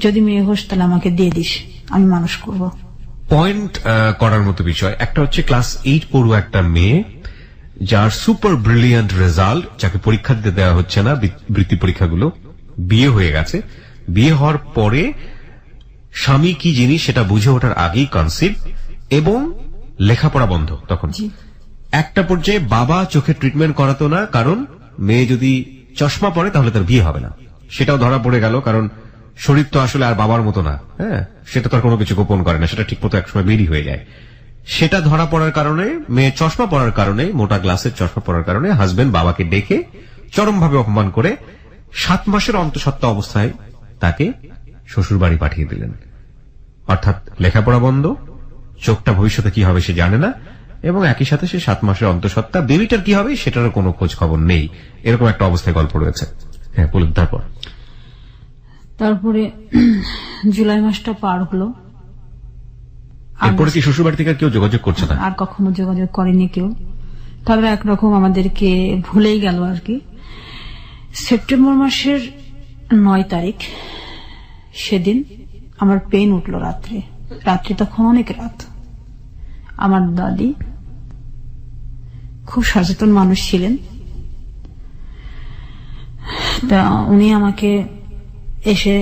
যদি মেয়ে হোস তাহলে আমাকে দিয়ে দিস, আমি মানুষ করব।
পয়েন্ট করার মতো বিষয় একটা হচ্ছে, ক্লাস 8 পড়ুয়া একটা মেয়ে, যার সুপার ব্রিলিয়ান্ট রেজাল্ট, যাকে পরীক্ষা দিতে দেওয়া হচ্ছে না, বৃত্তি পরীক্ষাগুলো, বিয়ে হয়ে গেছে। বিয়ে হওয়ার পরে স্বামী কি জিনিস সেটা বুঝে ওঠার আগেই কনসিভ, এবং লেখাপড়া বন্ধ। তখন একটা পর্যায়ে বাবা চোখে ট্রিটমেন্ট করাতো না, কারণ মেয়ে যদি চশমা পরে তাহলে তার বিয়ে হবে না। সেটাও ধরা পড়ে গেল, কারণ শরীর তো আসলে আর বাবার মতো না। হ্যাঁ, সেটা তো আর কোনো কিছু গোপন করে না, সেটা ঠিক মতো একসময় বেরিয়ে হয়ে যায়। সেটা ধরা পড়ার কারণে, মেয়ে চশমা পরার কারণে, মোটা গ্লাসের চশমা পরার কারণে হাজবেন্ড বাবাকে ডেকে চরমভাবে অপমান করে 7 মাসের অন্তঃসত্ত্বা অবস্থায় তাকে শ্বশুর বাড়ি পাঠিয়ে দিলেন। অর্থাৎ লেখাপড়া বন্ধ, চোখটা ভবিষ্যতে কি হবে সে জানে না, এবং একই সাথে সে 7 মাসের অন্তঃসত্ত্বা, বেবিটার কি হবে সেটারও কোনো খোঁজ খবর নেই। এরকম একটা অবস্থায় গল্প রয়েছে। হ্যাঁ, বলুন।
তারপরে জুলাই মাসটা পার হলো।
এরপরে কি শ্বশুরবাড়ি থেকে কেউ যোগাযোগ করছে না?
আর কখনো যোগাযোগ করেনি কেউ। তবে একরকম আমাদেরকে ভুলেই গেল আর কি। সেপ্টেম্বর মাসের 9 তারিখ, সেদিন আমার পেন উঠলো রাত্রে তখন অনেক রাত। আমার দাদি খুব সচেতন মানুষ ছিলেন, তা উনি আমাকে এসে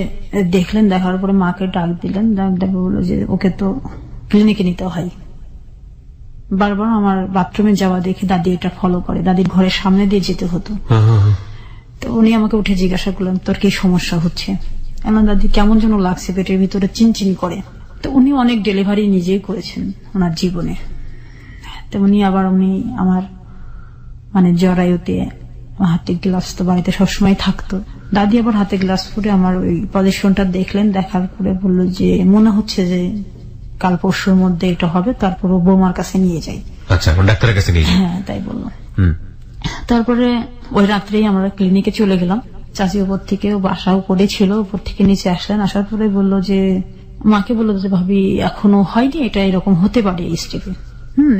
দেখলেন। দেখার পরে মাকে ডাক দিলেন। ডাক বললো যে ওকে তো ক্লিনিকে নিতে হয়। বারবার আমার বাথরুমে যাওয়া দেখে দাদি এটা ফলো করে, দাদির ঘরের সামনে দিয়ে যেতে হতো। তো উনি আমাকে উঠে জিজ্ঞাসা করলেন, তোর কি সমস্যা হচ্ছে? আমার দাদি কেমন যেন লাগছে, পেটের ভিতরে চিনচিন করে। তো উনি অনেক ডেলিভারি নিজেই করেছেন ওনার জীবনে। তো উনি আমার জরায়ুতে হাতে গ্লাভস তো বাড়িতে সবসময় থাকতো। দাদি আবার হাতে গ্লাভস পরে আমার ওই পজিশনটা দেখলেন, দেখার পরে বললো যে মনে হচ্ছে যে কাল পরশুর মধ্যে এটা হবে, তারপর ও বৌমার কাছে নিয়ে যাই।
আচ্ছা, ডাক্তারের কাছে নিয়ে যাই।
হ্যাঁ, তাই বললো। তারপরে ওই রাত্রেই আমরা ক্লিনিকে চলে গেলাম। চাচি উপর থেকে, বাসাও পড়েছিল, উপর থেকে নিচে আসলেন। আসার পরে বললো যে, মাকে বললো যে ভাবি এখনো হয়নি, এটা এরকম হতে পারে এই স্টেপে,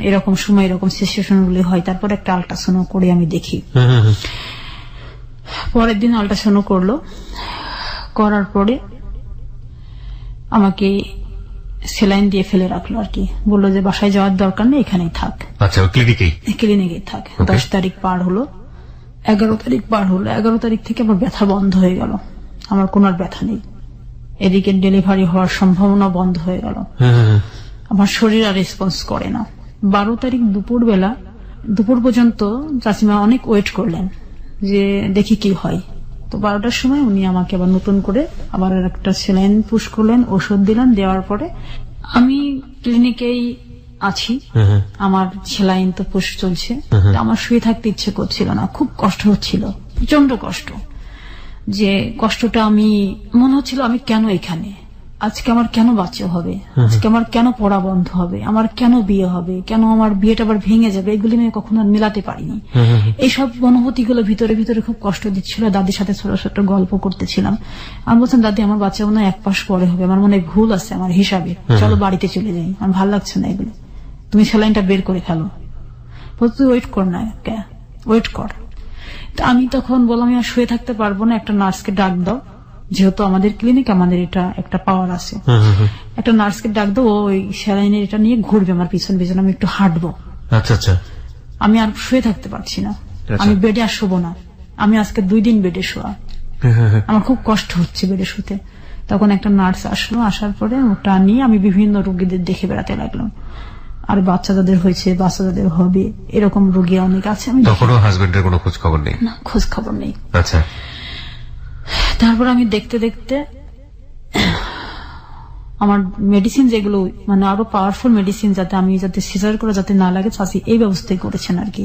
এরকম সময় এরকম সিচুয়েশন গুলি হয়। তারপর একটা আল্ট্রাসাউন্ড করে আমি দেখি। পরের দিন আল্ট্রাসাউন্ড করলো, করার পরে আমাকে সেলাইন দিয়ে ফেলে রাখলো আর কি। বললো যে বাসায় যাওয়ার দরকার নেই, এখানেই থাক।
আচ্ছা,
ক্লিনিকেই থাক। 10 তারিখ পার হলো, 11 তারিখ পার হলো। 11 তারিখ থেকে আমার ব্যথা বন্ধ হয়ে গেল, আমার কোনো আর ব্যথা নেই। এদিকে ডেলিভারি হওয়ার সম্ভাবনা বন্ধ হয়ে গেল, আমার শরীর আর রেসপন্স করে না। 12 তারিখ দুপুর পর্যন্ত চাচিমা অনেক ওয়েট করলেন যে দেখি কি হয়। তো 12টার সময় উনি আমাকে আবার নতুন করে আবার একটা সেলাইন পুশ করলেন, ওষুধ দিলেন। দেওয়ার পরে আমি ক্লিনিকেই আছি, আমার সেলাইন তো পুশ চলছে। আমার শুয়ে থাকতে ইচ্ছে করছিল না, খুব কষ্ট হচ্ছিল, প্রচন্ড কষ্ট। যে কষ্টটা আমি মনে হচ্ছিল আমি কেন এখানে, আজকে আমার কেন বাচ্চা হবে, আজকে আমার কেন পড়া বন্ধ হবে, আমার কেন বিয়ে হবে, কেন আমার বিয়েটা আবার ভেঙে যাবে, এগুলি আমি কখনো মেলাতে পারিনি। এইসব অনুভূতিগুলো ভিতরে ভিতরে খুব কষ্ট দিচ্ছিল। দাদির সাথে ছোট ছোট গল্প করতেছিলাম। আমি বলছিলাম, দাদি আমার বাচ্চা মনে হয় 1 মাস পরে হবে, আমার মনে হয় ভুল আছে আমার হিসাবে, চলো বাড়িতে চলে যাই, আমার ভালো লাগছে না এগুলো, তুমি সেলাইনটা বের করে ফেলো। তুই ওয়েট কর না, ওয়েট কর। আমি তখন বললাম আমি আর শুয়ে থাকতে পারবো না, একটা নার্সকে ডাক দাও, যেহেতু আমাদের ক্লিনিক, আমাদের এটা একটা পাওয়ার আছে, একটা নার্সকে ডাক দাও, ওই স্যালাইনের এটা নিয়ে ঘুরবে আমার পিছন পিছন, আমি একটু হাঁটবো।
আচ্ছা,
আমি আর শুয়ে থাকতে পারছি না, আমি বেডে আর শোবো না, আমি আজকে 2 দিন বেডে শোয়া, আমার খুব কষ্ট হচ্ছে বেডে শুতে। তখন একটা নার্স আসলো, আসার পরে ওটা নিয়ে আমি বিভিন্ন রোগীদের দেখে বেড়াতে লাগলাম। আর বাচ্চা যাদের হয়েছে, বাচ্চা যাদের হবে, এরকম রোগী অনেক আছে। আমি
তখনও হাজবেন্ডের কোনো খোঁজ খবর নেই?
না, খোঁজ খবর নেই।
আচ্ছা।
তারপর আমি দেখতে দেখতে আমার মেডিসিন যেগুলো, মানে আরো পাওয়ারফুল মেডিসিন, যাতে সিজার করে যাতে না লাগে, চাচি এই ব্যবস্থাই করেছেন আর কি।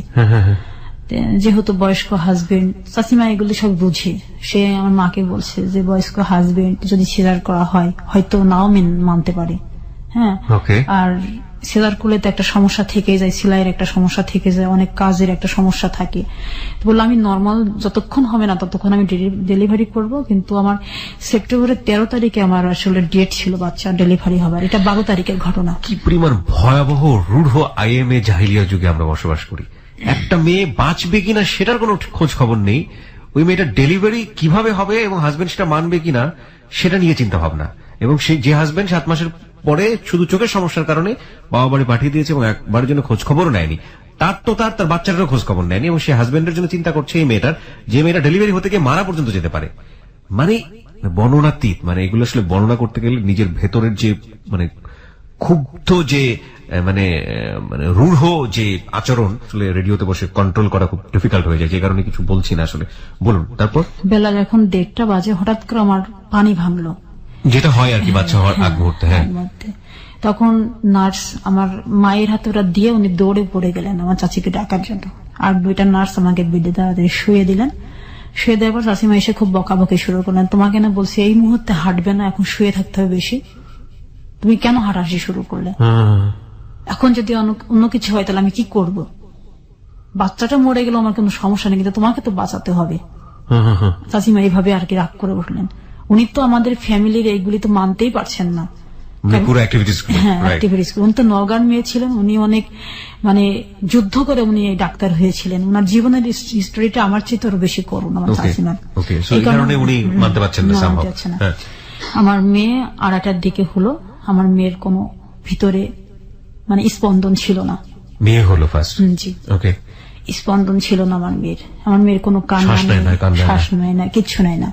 যেহেতু বয়স্ক হাজবেন্ড, চাচিমা এগুলো সব বুঝে, সে আমার মাকে বলছে যে বয়স্ক হাজবেন্ড যদি সিজার করা হয় হয়তো নাও মানতে পারে। হ্যাঁ, আর সিজার করলে তো একটা সমস্যা থেকে যায়, সেলাইয়ের একটা সমস্যা থেকে যায়, অনেক কাজের একটা সমস্যা থাকে। বললাম আমি নর্মাল যতক্ষণ হবে না ততক্ষণ আমি ডেলিভারি করব, কিন্তু আমার সেপ্টেম্বরের 13 তারিখে আমার আসলে ডেট ছিল বাচ্চা ডেলিভারি হবার, এটা 12 তারিখের ঘটনা।
কি পরিমাণ ভয়াবহ রূঢ় আইএমএ জাহিলিয়া যুগে আমরা বসবাস করি। একটা মেয়ে বাঁচবে কিনা সেটার কোনো খোঁজ খবর নেই, ওই মেয়েটার ডেলিভারি কিভাবে হবে এবং হাজবেন্ড সেটা মানবে কিনা সেটা নিয়ে চিন্তা ভাবনা। এবং সেই যে হাজবেন্ড 7 মাসের পরে শুধু চোখের সমস্যার কারণে বাবা বাড়ি পাঠিয়ে দিয়েছে এবং একবারের জন্য খোঁজ খবরও নেয়নি, তার বাচ্চাটারও খোঁজ খবর নেয়নি, এবং সে হাজবেন্ডের জন্য চিন্তা করছে এই মেয়েটার, যে মেয়েটা ডেলিভারি হতে গিয়ে মারা পর্যন্ত যেতে পারে। মানে বর্ণনাতীত, মানে এগুলো আসলে বর্ণনা করতে গেলে নিজের ভেতরের যে মানে ক্ষুব্ধ যে মানে রূঢ় যে আচরণ, আসলে রেডিওতে বসে কন্ট্রোল করা খুব ডিফিকাল্ট হয়ে যায়, যে কারণে কিছু বলছি না আসলে। বলুন। তারপর
বেলা যখন 1:30 বাজে হঠাৎ করে আমার পানি ভাঙলো, যেটা
হয় আর কি বাচ্চা হওয়ার আগ মুহূর্তে। হ্যাঁ,
তখন নার্স আমার মায়ের হাতে ওরা দিয়ে উনি দৌড়ে পড়ে গেলেন আমার চাচিকে ডাকার জন্য, আর 2টা নার্স আমাকে বেডে তাড়াতাড়ি শুয়ে দিলেন। শুয়ে দেওয়ার পর চাচিমা এসে খুব বকাবকি শুরু করলেন, তোমাকে না বলছি এই মুহূর্তে হাঁটবে না, এখন শুয়ে থাকতে হবে বেশি, তুমি কেন হাঁটাহাঁটি শুরু করলে, এখন যদি অন্য কিছু হয় তাহলে আমি কি করব, বাচ্চাটা মরে গেল আমার কোনো সমস্যা নেই, কিন্তু তোমাকে তো বাঁচাতে হবে। চাচিমা এইভাবে আর কি রাগ করে উঠলেন। উনি তো আমাদের ফ্যামিলির এইগুলি তো মানতেই পারছেন না, উনি তো নওগাঁর মেয়ে ছিলেন, উনি অনেক মানে যুদ্ধ করে উনি ডাক্তার হয়েছিলেন, ওনার জীবনের হিস্টোরিটা আমার চেয়ে আরো বেশি করুন আমার চাচিমার, এই কারণে উনি মানতে পারছেন না। আমার মেয়ে 2:30টার দিকে হলো, আমার মেয়ের কোনো ভিতরে মানে স্পন্দন ছিল না,
মেয়ে হলো ফার্স্ট।
জি, ওকে, স্পন্দন ছিল না আমার মেয়ের কোনো কান্না নেই, শ্বাস নেয় না, কিচ্ছু নেয় না।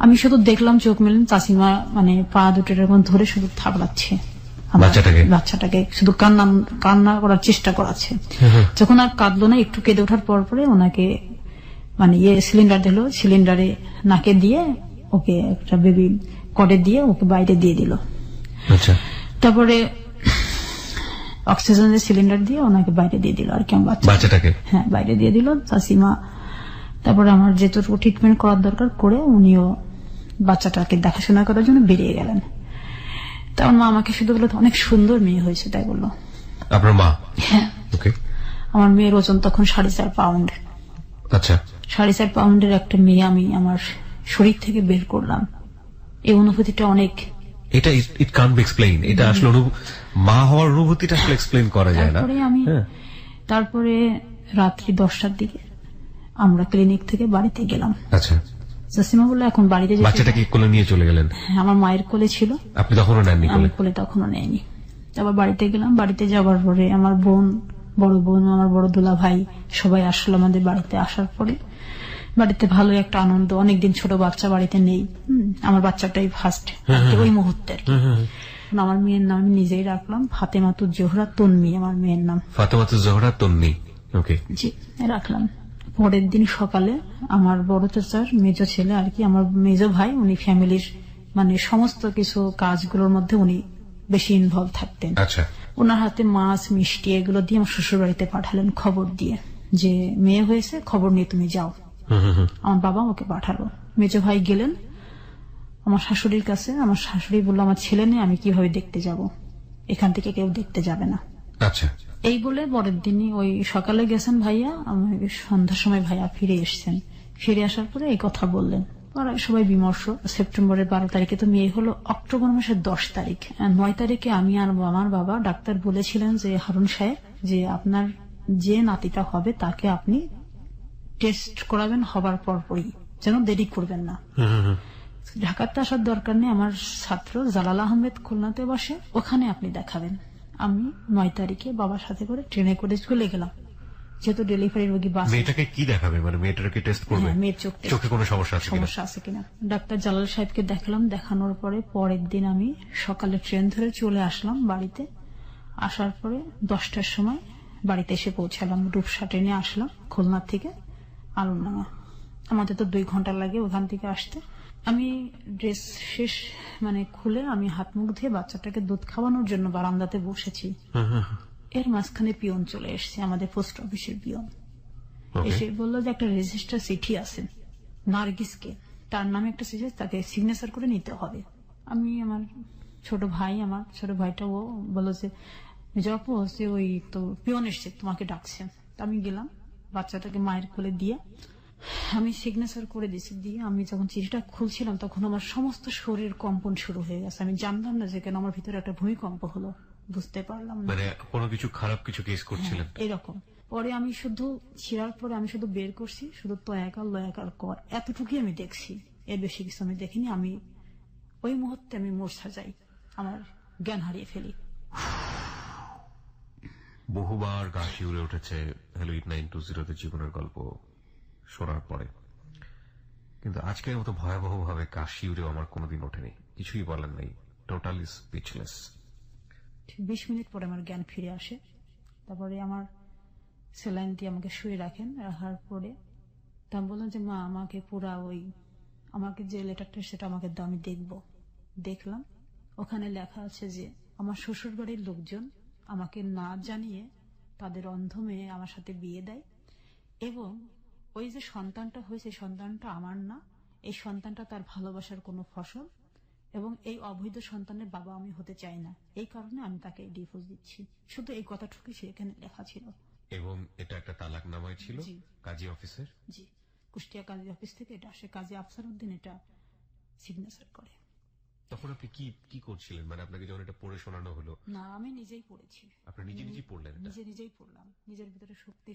আমি শুধু দেখলাম চোখ মেলেন চাচিমা মানে পা দুটো এরকম ধরে শুধু থাবড়াচ্ছে বাচ্চাটাকে, শুধু কান্না করার চেষ্টা করাচ্ছে। যখন আর কাঁদলো না, একটু কেঁদে ওঠার পর পরে ওনাকে মানে সিলিন্ডার দিল, সিলিন্ডারে নাকে দিয়ে ওকে একটা বেবি কডে দিয়ে ওকে বাইরে দিয়ে দিল। তারপরে অক্সিজেনের সিলিন্ডার দিয়ে ওনাকে বাইরে দিয়ে দিল আর কি, বাচ্চাটাকে। হ্যাঁ, বাইরে দিয়ে দিল। চাচিমা তারপরে আমার যেটুকু ট্রিটমেন্ট করার দরকার করে উনিও বাচ্চাটাকে দেখাশোনা করার জন্য বেরিয়ে গেলেন। তার মা আমাকে শুধু বললো অনেক সুন্দর মেয়ে হয়েছে, তাই বললো।
আপনার মা?
হ্যাঁ।
ওকে।
আমার মেয়ের ওজন তখন 4.5 পাউন্ড।
আচ্ছা।
4.5 পাউন্ডের একটা মেয়ে আমি আমার শরীর থেকে বের করলাম। এই অনুভূতিটা অনেক,
এটা ইট কান্ট বি এক্সপ্লেইন। এটা আসলে মা হওয়ার অনুভূতিটা আসলে এক্সপ্লেইন করা যায় না।
তারপরে রাত্রি 10টার দিকে আমরা ক্লিনিক থেকে বাড়িতে গেলাম।
আচ্ছা।
জসিমা বললো এখন বাড়িতে যেতে।
বাচ্চাটাকে কোলে নিয়ে চলে গেলেন?
আমার মায়ের কোলে ছিল।
আপনি তখনও নেননি কোলে?
আমি কোলে তখনও নেয়নি। তারপর বাড়িতে গেলাম। বাড়িতে যাওয়ার পরে আমার বোন, বড় বোন, আমার বড় দুলা ভাই সবাই আসলো আমাদের বাড়িতে। আসার পরে বাড়িতে ভালো একটা আনন্দ, অনেকদিন ছোট বাচ্চা বাড়িতে নেই। আমার বাচ্চাটাই ফার্স্ট ওই মুহূর্তে। আমার মেয়ের নাম আমি নিজেই রাখলাম ফাতেমাতুজ জোহরা তন্নি। আমার মেয়ের নাম
ফাতেমাতুজ জোহরা তন্নি। ওকে,
জি রাখলাম। পরের দিন সকালে আমার বড় চাচার মেজো ছেলে আর কি, আমার মেজো ভাই, উনি ফ্যামিলির মানে সমস্ত কিছু কাজগুলোর মধ্যে উনি বেশি ইনভলভ থাকতেন।
আচ্ছা।
ওনার হাতে মাছ মিষ্টি এগুলো দিয়ে আমার শ্বশুর বাড়িতে পাঠালেন খবর দিয়ে যে মেয়ে হয়েছে, খবর নিয়ে তুমি যাও। আমার বাবা আমাকে পাঠালো। মেজো ভাই গেলেন আমার শাশুড়ির কাছে। আমার শাশুড়ি বললো আমার ছেলে নেই, আমি কিভাবে দেখতে যাব, এখান থেকে কেউ দেখতে যাবে না।
আচ্ছা।
এই বলে পরের দিনই ওই সকালে গেছেন ভাইয়া, সন্ধ্যার সময় ভাইয়া ফিরে এসছেন। ফিরে আসার পরে এই কথা বললেন। সবাই বিমর্ষ। সেপ্টেম্বরের 12 তারিখে তো মেয়ে হলো, অক্টোবর মাসের 10 তারিখ 9 তারিখে আমি আর আমার বাবা, ডাক্তার বলেছিলেন যে হারুন সাহেব যে আপনার যে নাতিটা হবে তাকে আপনি টেস্ট করাবেন, হবার পরপরই, যেন দেরি করবেন না। ঢাকাতে আসার দরকার নেই, আমার ছাত্র জালাল আহমেদ খুলনাতে বসে, ওখানে আপনি দেখাবেন। আমি 9 তারিখে বাবার সাথে করে ট্রেনে করে চলে গেলাম, যেহেতু ডেলিভারি রোগী বাস।
মেয়েটাকে কি দেখাবে, মানে মেয়েটাকে টেস্ট করবে?
মেয়ের চোখে
কোনো সমস্যা
আছে কিনা। ডাক্তার জালাল সাহেবকে দেখালাম। দেখানোর পরে পরের দিন আমি সকালে ট্রেন ধরে চলে আসলাম বাড়িতে। আসার পরে 10টার সময় বাড়িতে এসে পৌঁছালাম। রূপসা ট্রেনে আসলাম খুলনা থেকে আলমডাঙ্গা। আমাদের তো 2 ঘন্টা লাগে ওখান থেকে আসতে। আমি ড্রেস শেষ মানে খুলে আমি হাত মুখ ধুয়ে বাচ্চাটাকে দুধ খাওয়ানোর জন্য বারান্দাতে বসেছি। এর মাঝখানে পিয়ন চলে এসছে, আমাদের পোস্ট অফিসের পিয়ন। এসে বললো যে একটা রেজিস্টার চিঠি আছে নার্গিসকে, তার নামে একটা চিঠি, তাকে সিগনেচার করে নিতে হবে। আমি আমার ছোট ভাইটা ও বললো যে যপু হচ্ছে ওই তো পিয়ন এসছে, তোমাকে ডাকছে। আমি গেলাম, বাচ্চাটাকে মায়ের কোলে দিয়ে আমি সিগনেচার করে দিছি। দিয়ে আমি যখন চিঠিটা খুলছিলাম তখন আমার সমস্ত শরীর কম্পন শুরু হয়ে গেছে। আমি জানতাম না যে কেন আমার ভিতরে একটা ভূমিকম্প হলো, বুঝতে পারলাম না,
মানে কোনো কিছু খারাপ কিছু কেস করছিলেন
এরকম। পরে আমি শুধু ছিঁড়ার পরে আমি শুধু বের করছি শুধু তয়াকার লয়াকার কর, এতটুকুই আমি দেখছি, এর বেশি কিছু আমি দেখিনি। আমি ওই মুহূর্তে আমি মূর্ছা যাই, আমার জ্ঞান হারিয়ে ফেলি।
বহুবার গা শিউরে উঠেছে হ্যালো 8920 জীবনের গল্প শোনার পরে, কিন্তু আজকের মতো ভয়াবহ ভাবে গা শিউরেও আমার কোনোদিন ওঠেনি। কিছুই বলার নেই, টোটালি স্পিচলেস। 20
মিনিট পরে আমার জ্ঞান ফিরে আসে। তারপরে আমার স্যালাইন দিয়ে আমাকে শুয়ে রাখেন। রাখার পরে তা বললাম যে মা আমাকে পুরা ওই আমাকে যে লেটারটা সেটা আমাকে দাও, আমি দেখবো। দেখলাম ওখানে লেখা আছে যে আমার শ্বশুর বাড়ির লোকজন আমাকে না জানিয়ে তাদের অন্ধ মেয়ে আমার সাথে বিয়ে দেয়, এবং ওই যে সন্তানটা হয়েছে সন্তানটা আমার না, এই সন্তানটা তার ভালোবাসার কোনো ফসল, এবং এই অবৈধ সন্তানের বাবা আমি হতে চাই না, এই কারণে আমি তাকে ডিভোর্স দিচ্ছি। শুধু এই কথাটুকু সেখানে লেখা ছিল। এবং এটা একটা তালাকনামাই ছিল কাজী অফিসের? জি, কুষ্টিয়া কাজী অফিস থেকে এটা আসে। কাজী আফসার উদ্দিন এটা সিগনেচার করে। তখন আপনি কি করছিলেন, মানে আপনাকে যখন এটা পড়ে শোনানো হলো? না, আমি নিজেই পড়েছি। আপনি নিজেই পড়লেন? নিজেই পড়লাম, নিজের ভিতরে শক্তি